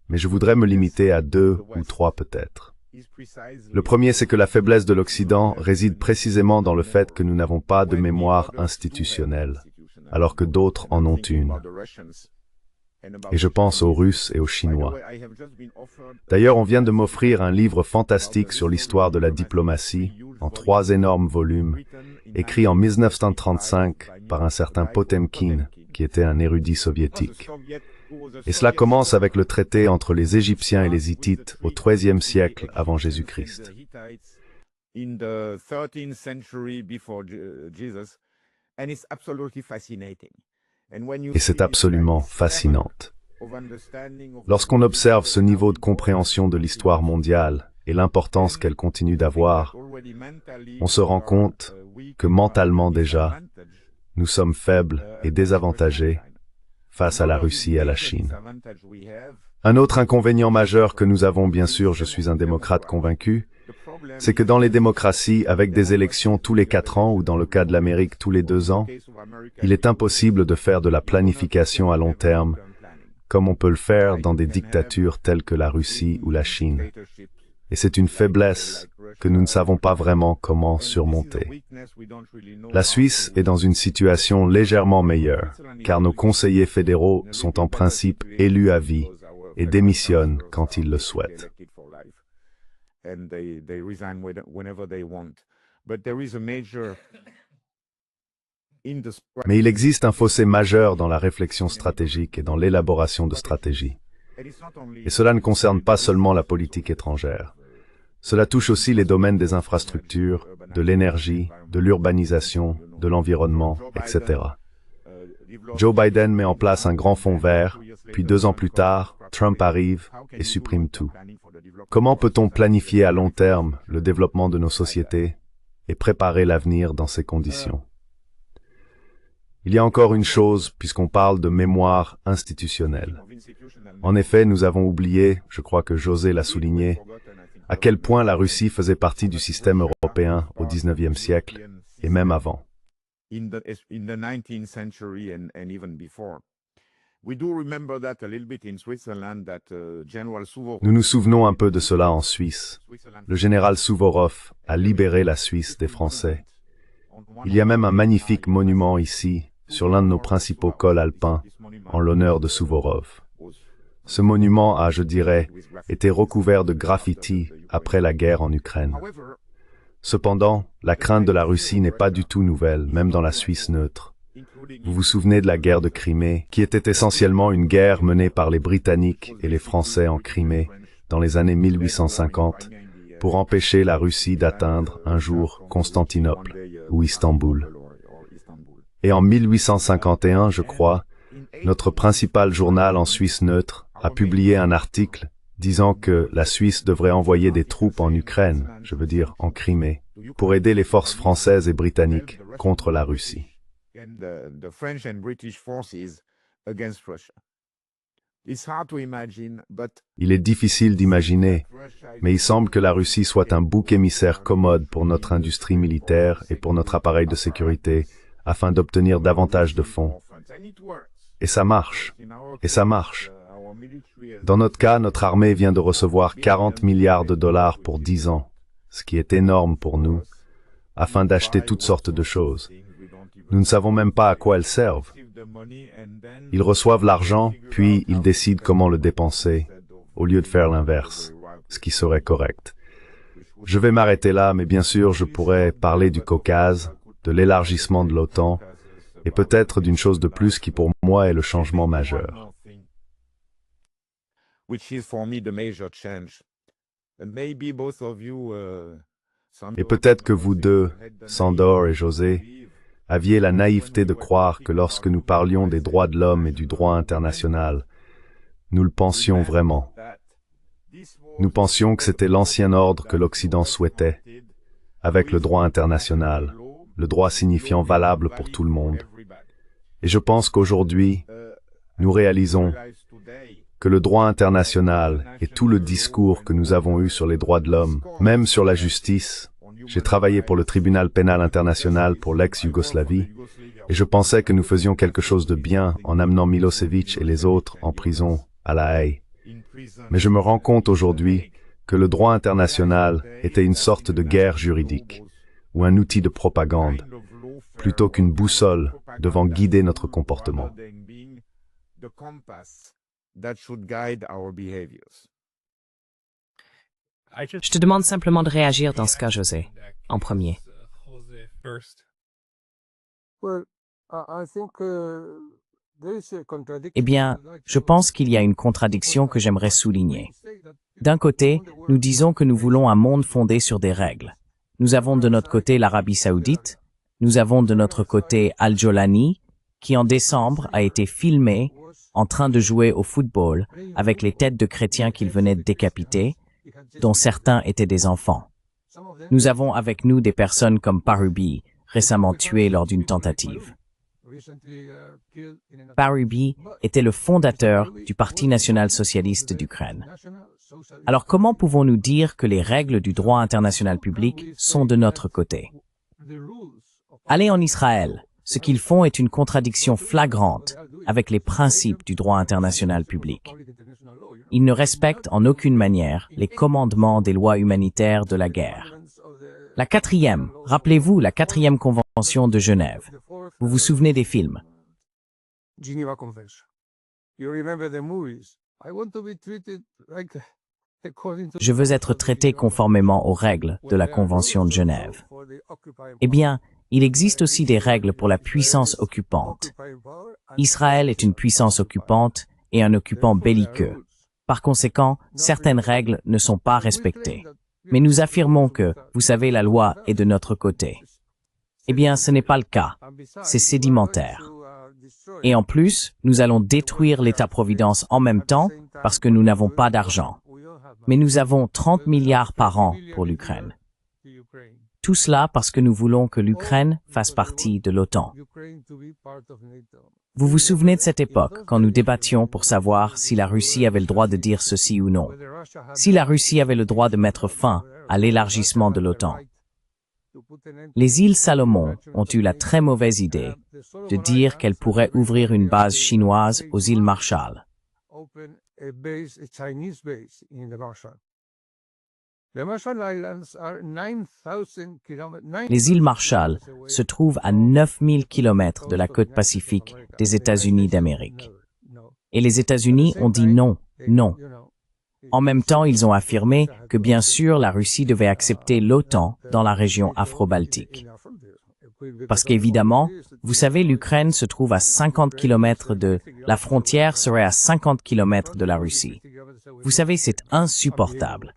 mais je voudrais me limiter à 2 ou 3 peut-être. Le premier, c'est que la faiblesse de l'Occident réside précisément dans le fait que nous n'avons pas de mémoire institutionnelle, alors que d'autres en ont une. Et je pense aux Russes et aux Chinois. D'ailleurs, on vient de m'offrir un livre fantastique sur l'histoire de la diplomatie, en 3 énormes volumes, écrit en 1935 par un certain Potemkin, qui était un érudit soviétique. Et cela commence avec le traité entre les Égyptiens et les Hittites au XIIIe siècle avant Jésus-Christ. Et c'est absolument fascinant. Lorsqu'on observe ce niveau de compréhension de l'histoire mondiale et l'importance qu'elle continue d'avoir, on se rend compte que mentalement déjà, nous sommes faibles et désavantagés face à la Russie et à la Chine. Un autre inconvénient majeur que nous avons, bien sûr, je suis un démocrate convaincu, c'est que dans les démocraties, avec des élections tous les 4 ans ou dans le cas de l'Amérique tous les 2 ans, il est impossible de faire de la planification à long terme, comme on peut le faire dans des dictatures telles que la Russie ou la Chine. Et c'est une faiblesse que nous ne savons pas vraiment comment surmonter. La Suisse est dans une situation légèrement meilleure, car nos conseillers fédéraux sont en principe élus à vie et démissionnent quand ils le souhaitent. Mais il existe un fossé majeur dans la réflexion stratégique et dans l'élaboration de stratégies. Et cela ne concerne pas seulement la politique étrangère. Cela touche aussi les domaines des infrastructures, de l'énergie, de l'urbanisation, de l'environnement, etc. Joe Biden met en place un grand fonds vert, puis 2 ans plus tard, Trump arrive et supprime tout. Comment peut-on planifier à long terme le développement de nos sociétés et préparer l'avenir dans ces conditions? Il y a encore une chose, puisqu'on parle de mémoire institutionnelle. En effet, nous avons oublié, je crois que José l'a souligné, à quel point la Russie faisait partie du système européen au XIXe siècle, et même avant. Nous nous souvenons un peu de cela en Suisse. Le général Souvorov a libéré la Suisse des Français. Il y a même un magnifique monument ici, sur l'un de nos principaux cols alpins, en l'honneur de Souvorov. Ce monument a, je dirais, été recouvert de graffitis après la guerre en Ukraine. Cependant, la crainte de la Russie n'est pas du tout nouvelle, même dans la Suisse neutre. Vous vous souvenez de la guerre de Crimée, qui était essentiellement une guerre menée par les Britanniques et les Français en Crimée dans les années 1850 pour empêcher la Russie d'atteindre un jour Constantinople ou Istanbul. Et en 1851, je crois, notre principal journal en Suisse neutre a publié un article disant que la Suisse devrait envoyer des troupes en Ukraine, je veux dire en Crimée, pour aider les forces françaises et britanniques contre la Russie. Il est difficile d'imaginer, mais il semble que la Russie soit un bouc émissaire commode pour notre industrie militaire et pour notre appareil de sécurité, afin d'obtenir davantage de fonds. Et ça marche. Et ça marche. Dans notre cas, notre armée vient de recevoir 40 milliards de dollars pour 10 ans, ce qui est énorme pour nous, afin d'acheter toutes sortes de choses. Nous ne savons même pas à quoi elles servent. Ils reçoivent l'argent, puis ils décident comment le dépenser, au lieu de faire l'inverse, ce qui serait correct. Je vais m'arrêter là, mais bien sûr, je pourrais parler du Caucase, de l'élargissement de l'OTAN, et peut-être d'une chose de plus qui pour moi est le changement majeur. Et peut-être que vous deux, Sandor et José, aviez la naïveté de croire que lorsque nous parlions des droits de l'homme et du droit international, nous le pensions vraiment. Nous pensions que c'était l'ancien ordre que l'Occident souhaitait, avec le droit international, le droit signifiant valable pour tout le monde. Et je pense qu'aujourd'hui, nous réalisons que le droit international et tout le discours que nous avons eu sur les droits de l'homme, même sur la justice, j'ai travaillé pour le tribunal pénal international pour l'ex-Yougoslavie, et je pensais que nous faisions quelque chose de bien en amenant Milosevic et les autres en prison à La Haye. Mais je me rends compte aujourd'hui que le droit international était une sorte de guerre juridique, ou un outil de propagande, plutôt qu'une boussole devant guider notre comportement. Je te demande simplement de réagir dans ce cas, José, en premier. Well, I think there is a contradiction. Eh bien, je pense qu'il y a une contradiction que j'aimerais souligner. D'un côté, nous disons que nous voulons un monde fondé sur des règles. Nous avons de notre côté l'Arabie Saoudite, nous avons de notre côté Al-Jolani, qui en décembre a été filmé en train de jouer au football avec les têtes de chrétiens qu'il venait de décapiter, dont certains étaient des enfants. Nous avons avec nous des personnes comme Parubi, récemment tué lors d'une tentative. Parubi était le fondateur du Parti national-socialiste d'Ukraine. Alors comment pouvons-nous dire que les règles du droit international public sont de notre côté? Allez en Israël. Ce qu'ils font est une contradiction flagrante avec les principes du droit international public. Ils ne respectent en aucune manière les commandements des lois humanitaires de la guerre. La quatrième, rappelez-vous la quatrième convention de Genève. Vous vous souvenez des films? Geneva Convention. You remember the movies. I want to be treated like according to Je veux être traité conformément aux règles de la Convention de Genève. Eh bien, il existe aussi des règles pour la puissance occupante. Israël est une puissance occupante et un occupant belliqueux. Par conséquent, certaines règles ne sont pas respectées. Mais nous affirmons que, vous savez, la loi est de notre côté. Eh bien, ce n'est pas le cas. C'est sédimentaire. Et en plus, nous allons détruire l'État-providence en même temps parce que nous n'avons pas d'argent. Mais nous avons 30 milliards par an pour l'Ukraine. Tout cela parce que nous voulons que l'Ukraine fasse partie de l'OTAN. Vous vous souvenez de cette époque, quand nous débattions pour savoir si la Russie avait le droit de dire ceci ou non, si la Russie avait le droit de mettre fin à l'élargissement de l'OTAN. Les îles Salomon ont eu la très mauvaise idée de dire qu'elles pourraient ouvrir une base chinoise aux îles Marshall. Les îles Marshall se trouvent à 9000 km de la côte pacifique des États-Unis d'Amérique. Et les États-Unis ont dit non, non. En même temps, ils ont affirmé que bien sûr la Russie devait accepter l'OTAN dans la région afro-baltique. Parce qu'évidemment, vous savez, l'Ukraine se trouve à 50 km de... La frontière serait à 50 km de la Russie. Vous savez, c'est insupportable.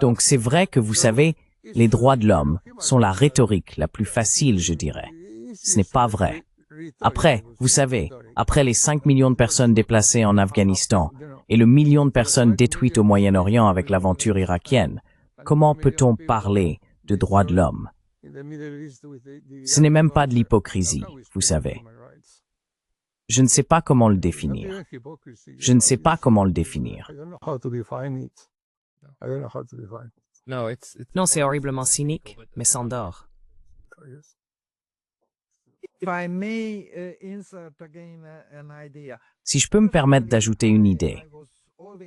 Donc c'est vrai que vous savez, les droits de l'homme sont la rhétorique la plus facile, je dirais. Ce n'est pas vrai. Après, vous savez, après les 5 millions de personnes déplacées en Afghanistan et le million de personnes détruites au Moyen-Orient avec l'aventure irakienne, comment peut-on parler de droits de l'homme? Ce n'est même pas de l'hypocrisie, vous savez. Je ne sais pas comment le définir. Je ne sais pas comment le définir. Non, c'est horriblement cynique, mais sans d'or. If I may insert again an idea. Si je peux me permettre d'ajouter une idée.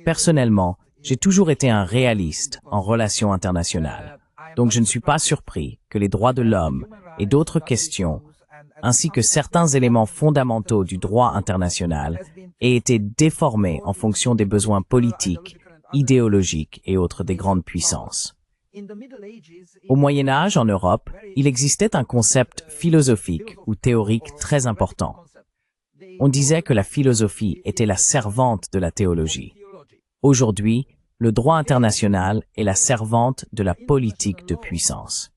Personnellement, j'ai toujours été un réaliste en relations internationales. Donc je ne suis pas surpris que les droits de l'homme et d'autres questions, ainsi que certains éléments fondamentaux du droit international, aient été déformés en fonction des besoins politiques, idéologiques et autres des grandes puissances. Au Moyen Âge, en Europe, il existait un concept philosophique ou théorique très important. On disait que la philosophie était la servante de la théologie. Aujourd'hui, le droit international est la servante de la politique de puissance.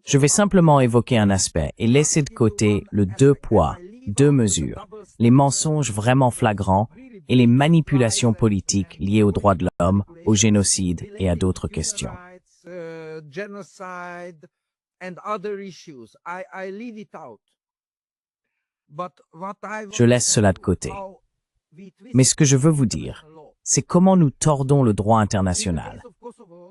Je vais simplement évoquer un aspect et laisser de côté le deux poids, deux mesures, les mensonges vraiment flagrants et les manipulations politiques liées aux droits de l'homme, au génocide et à d'autres questions. Je laisse cela de côté. Mais ce que je veux vous dire, c'est comment nous tordons le droit international.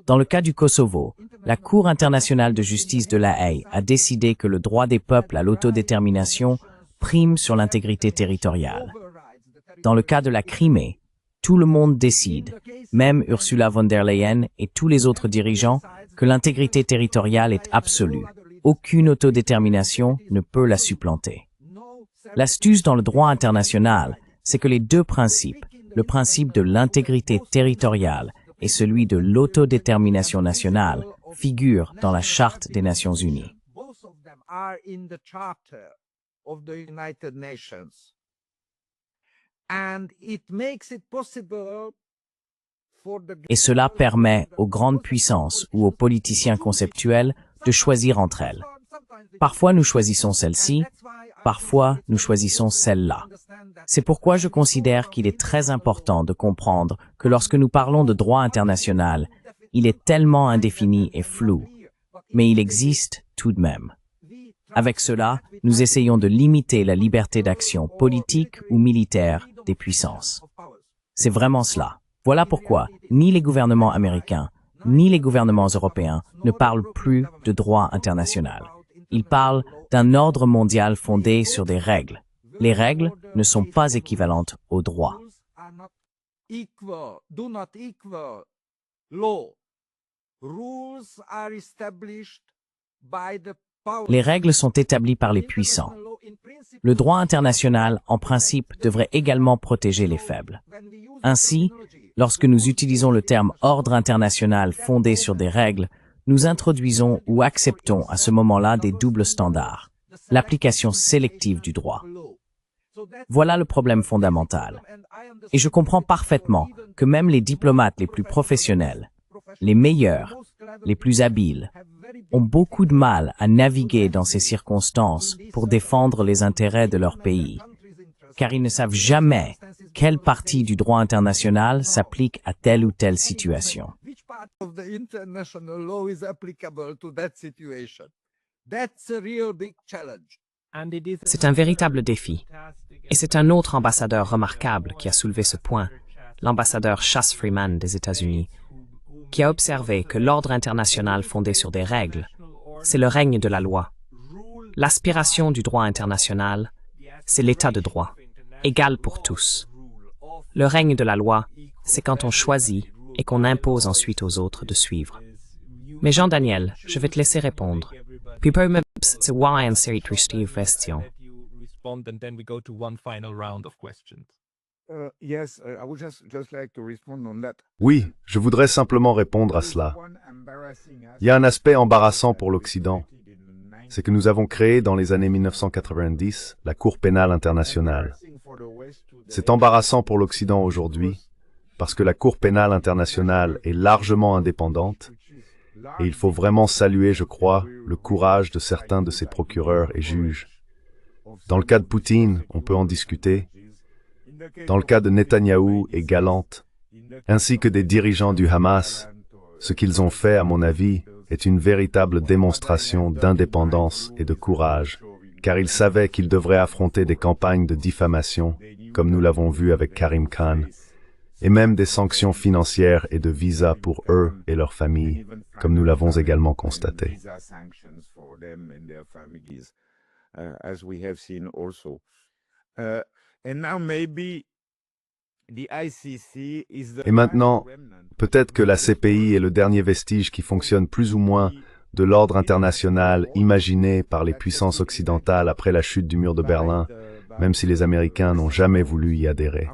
Dans le cas du Kosovo, la Cour internationale de justice de La Haye a décidé que le droit des peuples à l'autodétermination prime sur l'intégrité territoriale. Dans le cas de la Crimée, tout le monde décide, même Ursula von der Leyen et tous les autres dirigeants, que l'intégrité territoriale est absolue. Aucune autodétermination ne peut la supplanter. L'astuce dans le droit international, c'est que les deux principes, le principe de l'intégrité territoriale et celui de l'autodétermination nationale, figurent dans la Charte des Nations Unies. Et cela permet aux grandes puissances ou aux politiciens conceptuels de choisir entre elles. Parfois nous choisissons celle-ci, parfois nous choisissons celle-là. C'est pourquoi je considère qu'il est très important de comprendre que lorsque nous parlons de droit international, il est tellement indéfini et flou, mais il existe tout de même. Avec cela, nous essayons de limiter la liberté d'action politique ou militaire des puissances. C'est vraiment cela. Voilà pourquoi ni les gouvernements américains, ni les gouvernements européens ne parlent plus de droit international. Ils parlent d'un ordre mondial fondé sur des règles. Les règles ne sont pas équivalentes au droit. Les règles sont établies par les puissants. Le droit international, en principe, devrait également protéger les faibles. Ainsi, lorsque nous utilisons le terme ordre international fondé sur des règles, nous introduisons ou acceptons à ce moment-là des doubles standards, l'application sélective du droit. Voilà le problème fondamental. Et je comprends parfaitement que même les diplomates les plus professionnels, les meilleurs, les plus habiles, ont beaucoup de mal à naviguer dans ces circonstances pour défendre les intérêts de leur pays, car ils ne savent jamais quelle partie du droit international s'applique à telle ou telle situation. C'est un véritable défi. Et c'est un autre ambassadeur remarquable qui a soulevé ce point, l'ambassadeur Chas Freeman des États-Unis, qui a observé que l'ordre international fondé sur des règles, c'est le règne de la loi. L'aspiration du droit international, c'est l'état de droit, égal pour tous. Le règne de la loi, c'est quand on choisit et qu'on impose ensuite aux autres de suivre. Mais Jean-Daniel, je vais te laisser répondre. Puis c'est why en série Steve question. And then we go to one final round of questions. Yes, I would just like to respond on that. Oui, je voudrais simplement répondre à cela. Il y a un aspect embarrassant pour l'Occident. C'est que nous avons créé dans les années 1990 la Cour pénale internationale. C'est embarrassant pour l'Occident aujourd'hui parce que la Cour pénale internationale est largement indépendante et il faut vraiment saluer, je crois, le courage de certains de ses procureurs et juges. Dans le cas de Poutine, on peut en discuter. Dans le cas de Netanyahou et Galante, ainsi que des dirigeants du Hamas, ce qu'ils ont fait, à mon avis, est une véritable démonstration d'indépendance et de courage, car ils savaient qu'ils devraient affronter des campagnes de diffamation, comme nous l'avons vu avec Karim Khan, et même des sanctions financières et de visas pour eux et leurs familles, comme nous l'avons également constaté. As we have seen also. And now maybe the ICC is the Et maintenant, peut-être que la CPI est le dernier vestige qui fonctionne plus ou moins de l'ordre international imaginé par les puissances occidentales après la chute du mur de Berlin, même si les Américains n'ont jamais voulu y adhérer.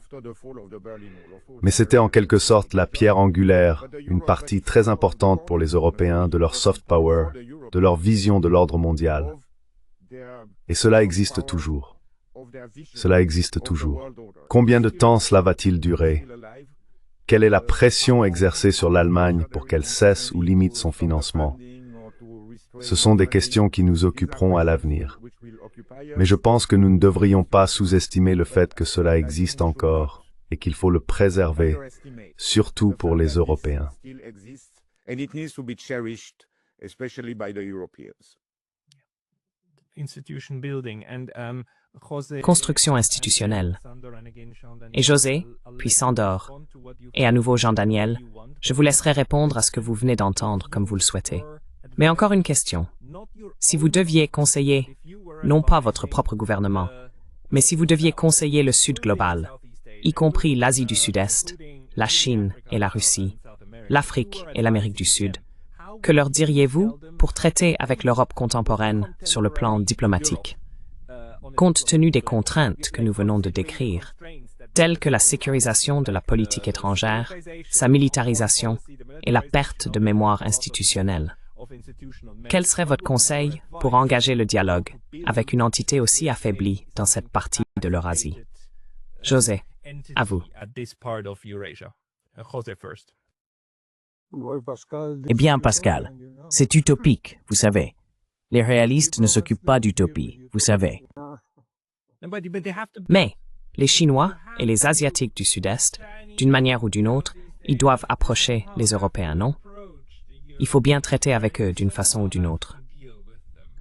Mais c'était en quelque sorte la pierre angulaire, une partie très importante pour les Européens de leur soft power, de leur vision de l'ordre mondial. Et cela existe toujours. Cela existe toujours. Combien de temps cela va-t-il durer? Quelle est la pression exercée sur l'Allemagne pour qu'elle cesse ou limite son financement? Ce sont des questions qui nous occuperont à l'avenir. Mais je pense que nous ne devrions pas sous-estimer le fait que cela existe encore et qu'il faut le préserver, surtout pour les Européens. Institution building. And Construction institutionnelle. Et José, puis Sandor, et à nouveau Jean-Daniel, je vous laisserai répondre à ce que vous venez d'entendre comme vous le souhaitez. Mais encore une question. Si vous deviez conseiller, non pas votre propre gouvernement, mais si vous deviez conseiller le Sud global, y compris l'Asie du Sud-Est, la Chine et la Russie, l'Afrique et l'Amérique du Sud, que leur diriez-vous pour traiter avec l'Europe contemporaine sur le plan diplomatique? Compte tenu des contraintes que nous venons de décrire, telles que la sécurisation de la politique étrangère, sa militarisation et la perte de mémoire institutionnelle, quel serait votre conseil pour engager le dialogue avec une entité aussi affaiblie dans cette partie de l'Eurasie? José, à vous. Eh bien, Pascal, c'est utopique, vous savez. Les réalistes ne s'occupent pas d'utopie, vous savez. Mais les Chinois et les Asiatiques du Sud-Est, d'une manière ou d'une autre, ils doivent approcher les Européens, non? Il faut bien traiter avec eux d'une façon ou d'une autre.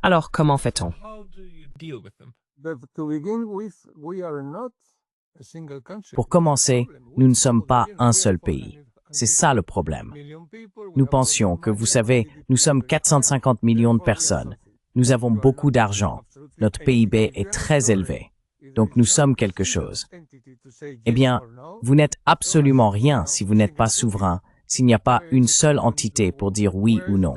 Alors, comment fait-on? Pour commencer, nous ne sommes pas un seul pays. C'est ça le problème. Nous pensions que, vous savez, nous sommes 450 millions de personnes. Nous avons beaucoup d'argent. Notre PIB est très élevé. Donc nous sommes quelque chose. Eh bien, vous n'êtes absolument rien si vous n'êtes pas souverain, s'il n'y a pas une seule entité pour dire oui ou non.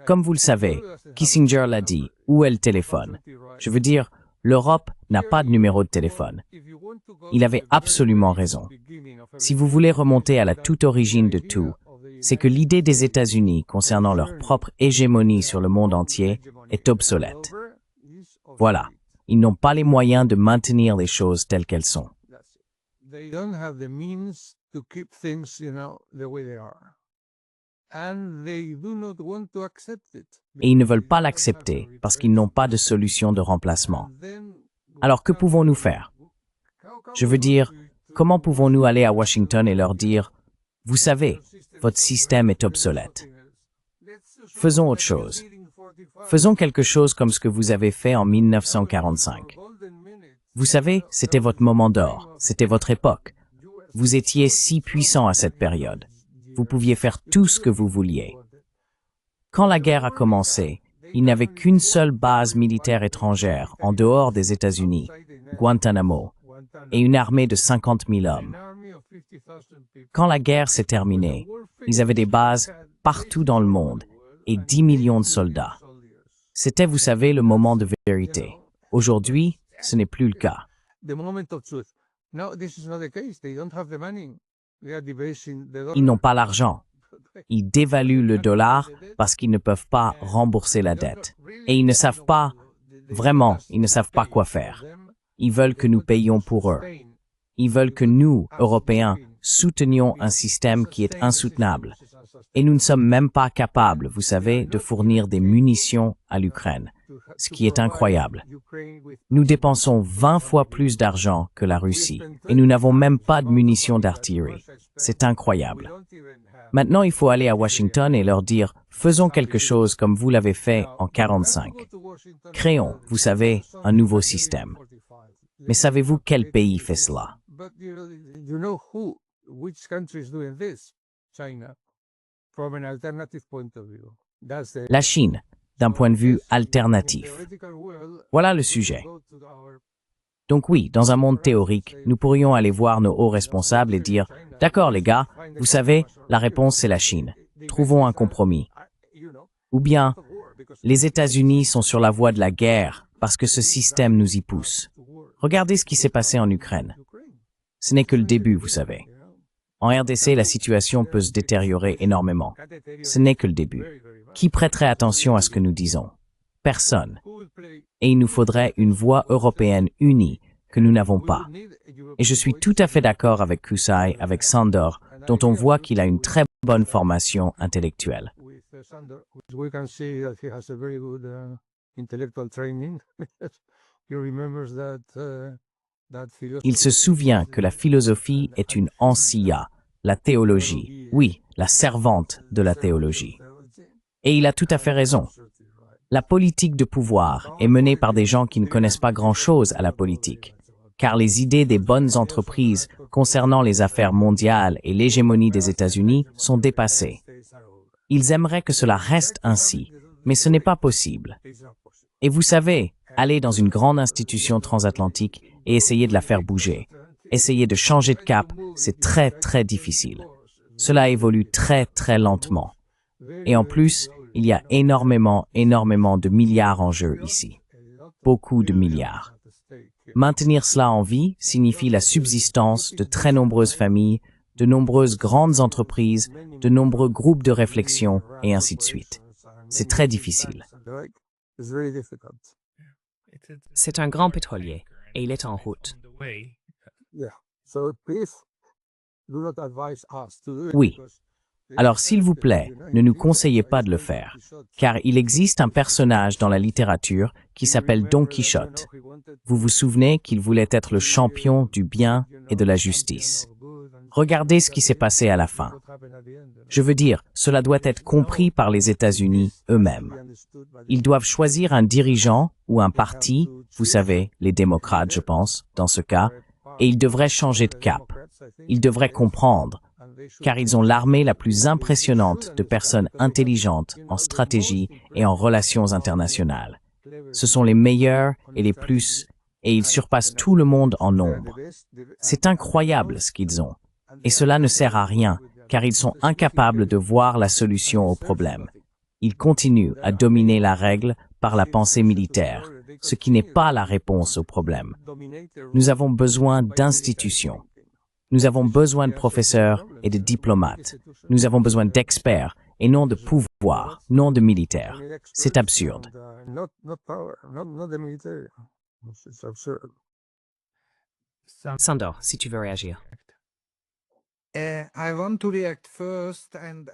Comme vous le savez, Kissinger l'a dit, où est le téléphone? Je veux dire, l'Europe n'a pas de numéro de téléphone. Il avait absolument raison. Si vous voulez remonter à la toute origine de tout, c'est que l'idée des États-Unis concernant leur propre hégémonie sur le monde entier est obsolète. Voilà, ils n'ont pas les moyens de maintenir les choses telles qu'elles sont. Et ils ne veulent pas l'accepter parce qu'ils n'ont pas de solution de remplacement. Alors que pouvons-nous faire? Je veux dire, comment pouvons-nous aller à Washington et leur dire « Vous savez, votre système est obsolète. Faisons autre chose. Faisons quelque chose comme ce que vous avez fait en 1945. Vous savez, c'était votre moment d'or, c'était votre époque. Vous étiez si puissant à cette période. Vous pouviez faire tout ce que vous vouliez. Quand la guerre a commencé, il n'y avait qu'une seule base militaire étrangère en dehors des États-Unis, Guantanamo, et une armée de 50 000 hommes. Quand la guerre s'est terminée, ils avaient des bases partout dans le monde et 10 millions de soldats. C'était, vous savez, le moment de vérité. Aujourd'hui, ce n'est plus le cas. Ils n'ont pas l'argent. Ils dévaluent le dollar parce qu'ils ne peuvent pas rembourser la dette. Et ils ne savent pas, vraiment, ils ne savent pas quoi faire. Ils veulent que nous payions pour eux. Ils veulent que nous, Européens, soutenions un système qui est insoutenable. Et nous ne sommes même pas capables, vous savez, de fournir des munitions à l'Ukraine, ce qui est incroyable. Nous dépensons 20 fois plus d'argent que la Russie, et nous n'avons même pas de munitions d'artillerie. C'est incroyable. Maintenant, il faut aller à Washington et leur dire « Faisons quelque chose comme vous l'avez fait en 1945. Créons, vous savez, un nouveau système. » Mais savez-vous quel pays fait cela? La Chine, d'un point de vue alternatif. Voilà le sujet. Donc oui, dans un monde théorique, nous pourrions aller voir nos hauts responsables et dire « D'accord les gars, vous savez, la réponse c'est la Chine. Trouvons un compromis. » Ou bien « Les États-Unis sont sur la voie de la guerre parce que ce système nous y pousse. Regardez ce qui s'est passé en Ukraine. Ce n'est que le début, vous savez. En RDC, la situation peut se détériorer énormément. Ce n'est que le début. Qui prêterait attention à ce que nous disons? Personne. Et il nous faudrait une voix européenne unie que nous n'avons pas. Et je suis tout à fait d'accord avec Kusai, avec Sandor, dont on voit qu'il a une très bonne formation intellectuelle. Il se souvient que la philosophie est une ancia, la théologie, oui, la servante de la théologie. Et il a tout à fait raison. La politique de pouvoir est menée par des gens qui ne connaissent pas grand-chose à la politique, car les idées des bonnes entreprises concernant les affaires mondiales et l'hégémonie des États-Unis sont dépassées. Ils aimeraient que cela reste ainsi, mais ce n'est pas possible. Et vous savez, aller dans une grande institution transatlantique et essayer de la faire bouger, essayer de changer de cap, c'est très très difficile. Cela évolue très très lentement. Et en plus, il y a énormément de milliards en jeu ici. Beaucoup de milliards. Maintenir cela en vie signifie la subsistance de très nombreuses familles, de nombreuses grandes entreprises, de nombreux groupes de réflexion, et ainsi de suite. C'est très difficile. C'est un grand pétrolier et il est en route. Oui. Alors s'il vous plaît, ne nous conseillez pas de le faire, car il existe un personnage dans la littérature qui s'appelle Don Quichotte. Vous vous souvenez qu'il voulait être le champion du bien et de la justice. Regardez ce qui s'est passé à la fin. Je veux dire, cela doit être compris par les États-Unis eux-mêmes. Ils doivent choisir un dirigeant ou un parti, vous savez, les démocrates, je pense, dans ce cas, et ils devraient changer de cap. Ils devraient comprendre, car ils ont l'armée la plus impressionnante de personnes intelligentes en stratégie et en relations internationales. Ce sont les meilleurs et les plus, et ils surpassent tout le monde en nombre. C'est incroyable ce qu'ils ont. Et cela ne sert à rien, car ils sont incapables de voir la solution au problème. Ils continuent à dominer la règle par la pensée militaire, ce qui n'est pas la réponse au problème. Nous avons besoin d'institutions. Nous avons besoin de professeurs et de diplomates. Nous avons besoin d'experts et non de pouvoir, non de militaires. C'est absurde. Sandor, si tu veux réagir. I want to react first and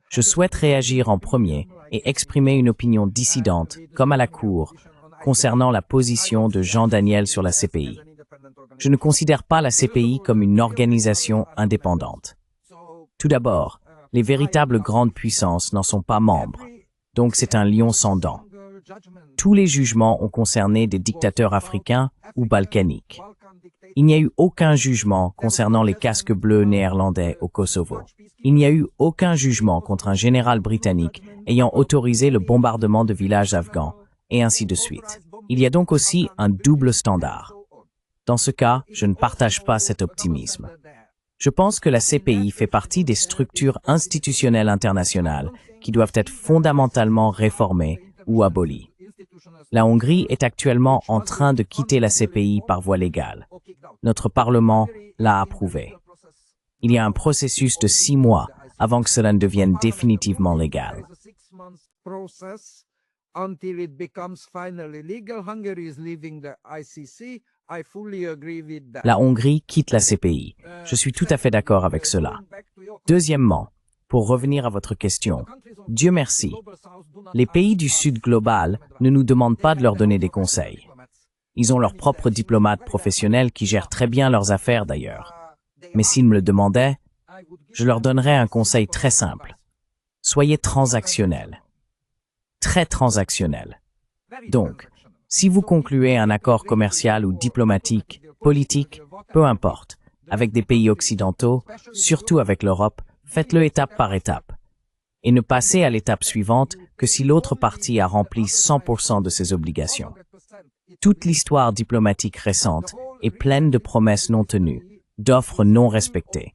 Je souhaite réagir en premier et exprimer une opinion dissidente, comme à la Cour, concernant la position de Jean Daniel sur la CPI. Je ne considère pas la CPI comme une organisation indépendante. Tout d'abord, les véritables grandes puissances n'en sont pas membres, donc c'est un lion sans dents. Tous les jugements ont concerné des dictateurs africains ou balkaniques. Il n'y a eu aucun jugement concernant les casques bleus néerlandais au Kosovo. Il n'y a eu aucun jugement contre un général britannique ayant autorisé le bombardement de villages afghans, et ainsi de suite. Il y a donc aussi un double standard. Dans ce cas, je ne partage pas cet optimisme. Je pense que la CPI fait partie des structures institutionnelles internationales qui doivent être fondamentalement réformées ou abolies. La Hongrie est actuellement en train de quitter la CPI par voie légale. Notre Parlement l'a approuvé. Il y a un processus de 6 mois avant que cela ne devienne définitivement légal. La Hongrie quitte la CPI. Je suis tout à fait d'accord avec cela. Deuxièmement, pour revenir à votre question, Dieu merci, les pays du Sud global ne nous demandent pas de leur donner des conseils. Ils ont leurs propres diplomates professionnels qui gèrent très bien leurs affaires d'ailleurs. Mais s'ils me le demandaient, je leur donnerais un conseil très simple. Soyez transactionnels. Très transactionnels. Donc, si vous concluez un accord commercial ou diplomatique, politique, peu importe, avec des pays occidentaux, surtout avec l'Europe, faites-le étape par étape. Et ne passez à l'étape suivante que si l'autre partie a rempli 100% de ses obligations. Toute l'histoire diplomatique récente est pleine de promesses non tenues, d'offres non respectées.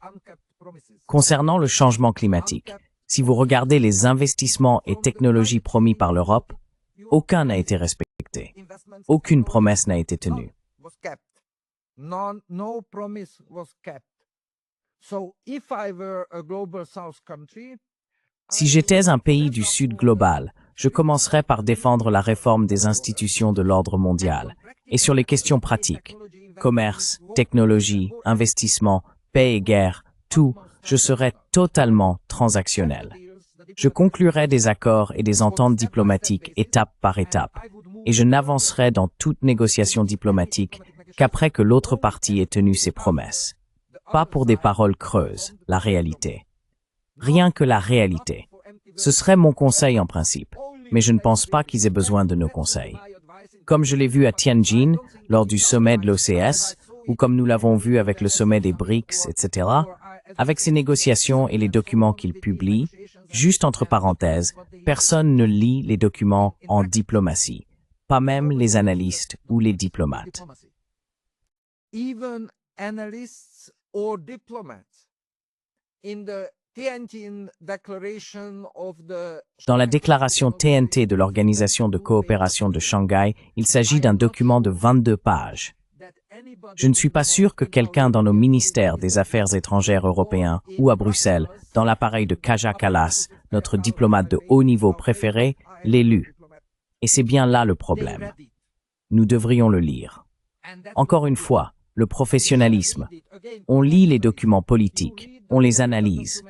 Concernant le changement climatique, si vous regardez les investissements et technologies promis par l'Europe, aucun n'a été respecté. Aucune promesse n'a été tenue. Si j'étais un pays du Sud global, je commencerais par défendre la réforme des institutions de l'ordre mondial et sur les questions pratiques, commerce, technologie, investissement, paix et guerre, tout, je serais totalement transactionnel. Je conclurais des accords et des ententes diplomatiques étape par étape, et je n'avancerai dans toute négociation diplomatique qu'après que l'autre partie ait tenu ses promesses. Pas pour des paroles creuses, la réalité. Rien que la réalité. Ce serait mon conseil en principe. mais je ne pense pas qu'ils aient besoin de nos conseils. Comme je l'ai vu à Tianjin, lors du sommet de l'OCS, ou comme nous l'avons vu avec le sommet des BRICS, etc., avec ces négociations et les documents qu'ils publient, juste entre parenthèses, personne ne lit les documents en diplomatie, pas même les analystes ou les diplomates. Even analysts or diplomats in the Tianjin Declaration of the Dans la déclaration TNT de l'Organisation de coopération de Shanghai, il s'agit d'un document de 22 pages. Je ne suis pas sûr que quelqu'un dans nos ministères des Affaires étrangères européens ou à Bruxelles, dans l'appareil de Kaja Kallas, notre diplomate de haut niveau préféré, l'ait lu. Et c'est bien là le problème. Nous devrions le lire. Encore une fois, le professionnalisme. On lit les documents politiques, on les analyse,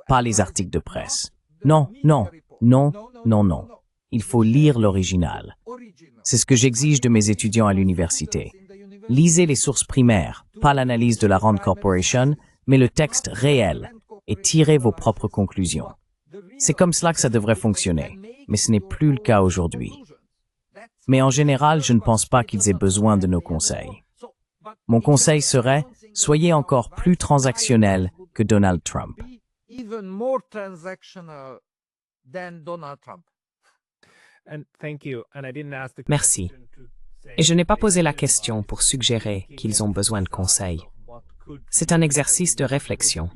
pas les articles de presse. Non, non, non, non, non. Il faut lire l'original. C'est ce que j'exige de mes étudiants à l'université. Lisez les sources primaires, pas l'analyse de la Rand Corporation, mais le texte réel, et tirez vos propres conclusions. C'est comme cela que ça devrait fonctionner, mais ce n'est plus le cas aujourd'hui. Mais en général, je ne pense pas qu'ils aient besoin de nos conseils. Mon conseil serait, soyez encore plus transactionnel que Donald Trump. even more transactional than Donald Trump. And thank you. And I didn't ask the Merci. question to say Et je n'ai pas posé la question pour suggérer qu'ils ont besoin de conseils. C'est un exercice de réflexion.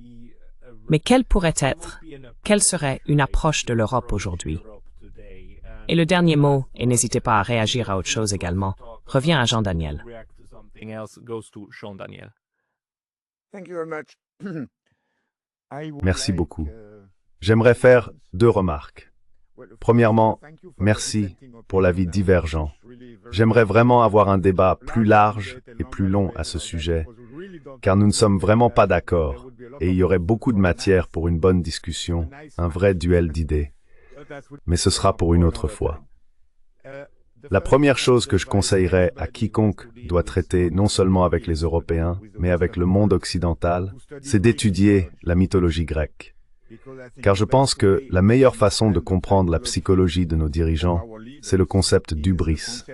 Mais quelle pourrait être, quelle serait une approche de l'Europe aujourd'hui? Et le dernier mot, et n'hésitez pas à réagir à autre chose également, revient à Jean Daniel. Thank you very much. I would Merci like, beaucoup. J'aimerais faire 2 remarques. Premièrement, merci pour l'avis divergent. J'aimerais vraiment avoir un débat plus large et plus long à ce sujet, car nous ne sommes vraiment pas d'accord, et il y aurait beaucoup de matière pour une bonne discussion, un vrai duel d'idées. Mais ce sera pour une autre fois. La première chose que je conseillerais à quiconque doit traiter non seulement avec les Européens, mais avec le monde occidental, c'est d'étudier la mythologie grecque. Car je pense que la meilleure façon de comprendre la psychologie de nos dirigeants, c'est le concept d'hubris.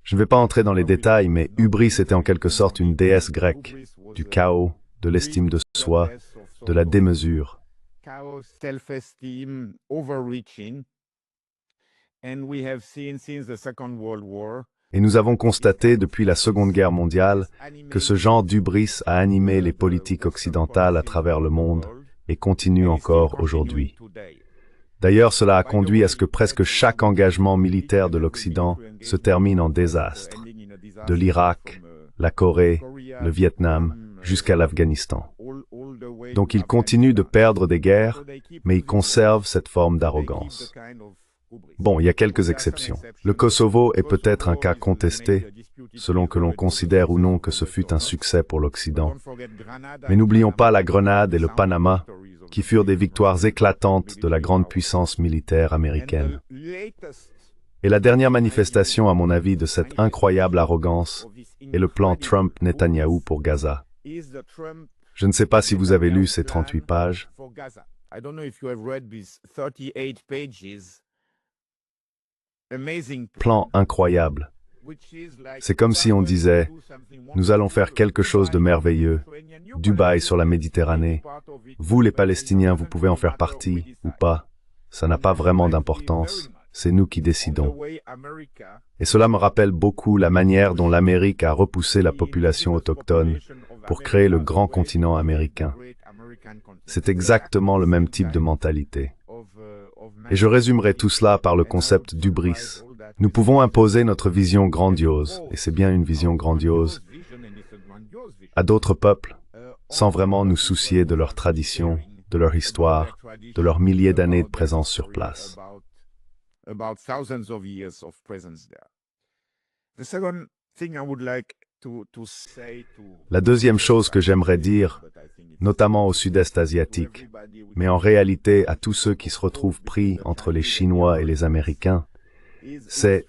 Je ne vais pas entrer dans les détails, mais hubris était en quelque sorte une déesse grecque, du chaos, de l'estime de soi, de la démesure. chaos, self-esteem, overreaching. And we have seen since the Second World War Et nous avons constaté depuis la Seconde Guerre mondiale que ce genre d'hubris a animé les politiques occidentales à travers le monde et continue encore aujourd'hui. D'ailleurs, cela a conduit à ce que presque chaque engagement militaire de l'Occident se termine en désastre, de l'Irak, la Corée, le Vietnam, jusqu'à l'Afghanistan. Donc ils continuent de perdre des guerres, mais ils conservent cette forme d'arrogance. Bon, il y a quelques exceptions. Le Kosovo est peut-être un cas contesté, selon que l'on considère ou non que ce fut un succès pour l'Occident. Mais n'oublions pas la Grenade et le Panama, qui furent des victoires éclatantes de la grande puissance militaire américaine. Et la dernière manifestation, à mon avis, de cette incroyable arrogance est le plan Trump-Netanyahou pour Gaza. Je ne sais pas si vous avez lu ces 38 pages. Plan incroyable. C'est comme si on disait, nous allons faire quelque chose de merveilleux, Dubaï sur la Méditerranée. Vous, les Palestiniens, vous pouvez en faire partie ou pas. Ça n'a pas vraiment d'importance. C'est nous qui décidons. Et cela me rappelle beaucoup la manière dont l'Amérique a repoussé la population autochtone pour créer le grand continent américain. C'est exactement le même type de mentalité. Et je résumerai tout cela par le concept d'hubris. Nous pouvons imposer notre vision grandiose, et c'est bien une vision grandiose, à d'autres peuples, sans vraiment nous soucier de leur tradition, de leur histoire, de leurs milliers d'années de présence sur place. La deuxième chose que j'aimerais dire, notamment au sud-est asiatique, mais en réalité à tous ceux qui se retrouvent pris entre les Chinois et les Américains, c'est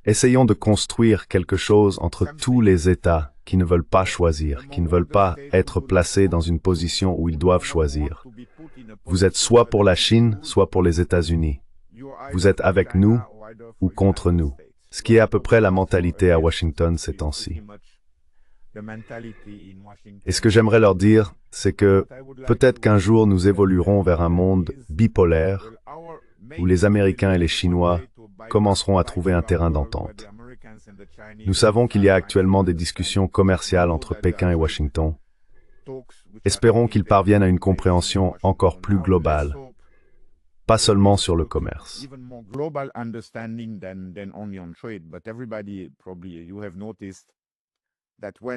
essayons de construire quelque chose entre tous les États qui ne veulent pas choisir, qui ne veulent pas être placés dans une position où ils doivent choisir. Vous êtes soit pour la Chine, soit pour les États-Unis. vous êtes avec nous ou contre nous, ce qui est à peu près la mentalité à Washington ces temps-ci. Et ce que j'aimerais leur dire, c'est que peut-être qu'un jour nous évoluerons vers un monde bipolaire où les Américains et les Chinois commenceront à trouver un terrain d'entente. Nous savons qu'il y a actuellement des discussions commerciales entre Pékin et Washington. Espérons qu'ils parviennent à une compréhension encore plus globale, pas seulement sur le commerce.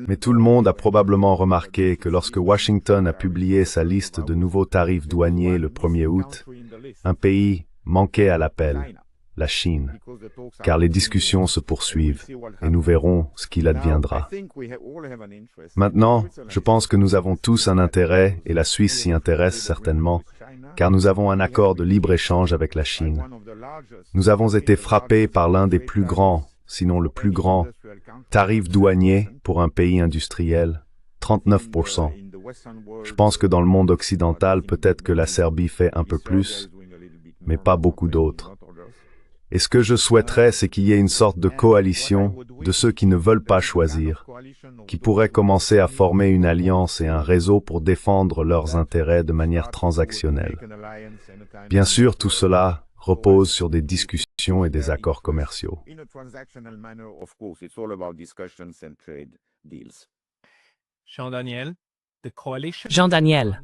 Mais tout le monde a probablement remarqué que lorsque Washington a publié sa liste de nouveaux tarifs douaniers le 1er août, un pays manquait à l'appel, la Chine, car les discussions se poursuivent et nous verrons ce qu'il adviendra. Maintenant, je pense que nous avons tous un intérêt, et la Suisse s'y intéresse certainement, car nous avons un accord de libre-échange avec la Chine. Nous avons été frappés par l'un des plus grands, sinon le plus grand, tarif douanier pour un pays industriel, 39%. Je pense que dans le monde occidental, peut-être que la Serbie fait un peu plus, mais pas beaucoup d'autres. Et ce que je souhaiterais, c'est qu'il y ait une sorte de coalition de ceux qui ne veulent pas choisir, qui pourraient commencer à former une alliance et un réseau pour défendre leurs intérêts de manière transactionnelle. Bien sûr, tout cela repose sur des discussions et des accords commerciaux. Jean Daniel,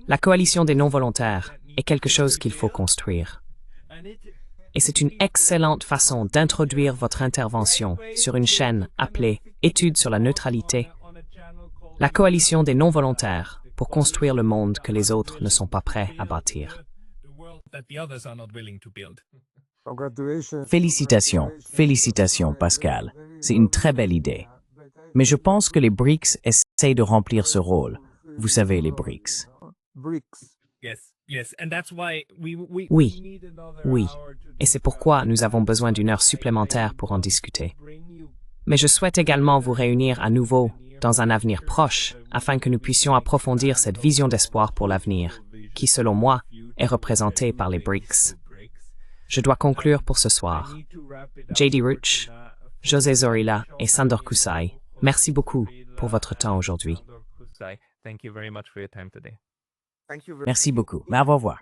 la coalition des non-volontaires est quelque chose qu'il faut construire. Et c'est une excellente façon d'introduire votre intervention sur une chaîne appelée « Études sur la neutralité ». La coalition des non-volontaires pour construire le monde que les autres ne sont pas prêts à bâtir. Félicitations, félicitations Pascal. C'est une très belle idée. Mais je pense que les BRICS essayent de remplir ce rôle. Vous savez, les BRICS. Oui, oui. Et c'est pourquoi nous avons besoin d'une heure supplémentaire pour en discuter. Mais je souhaite également vous réunir à nouveau dans un avenir proche afin que nous puissions approfondir cette vision d'espoir pour l'avenir, qui, selon moi, est représentée par les BRICS. Je dois conclure pour ce soir. J.D. Ruch, José Zorrilla et Sandor Kusai, merci beaucoup pour votre temps aujourd'hui. Merci beaucoup. Au revoir.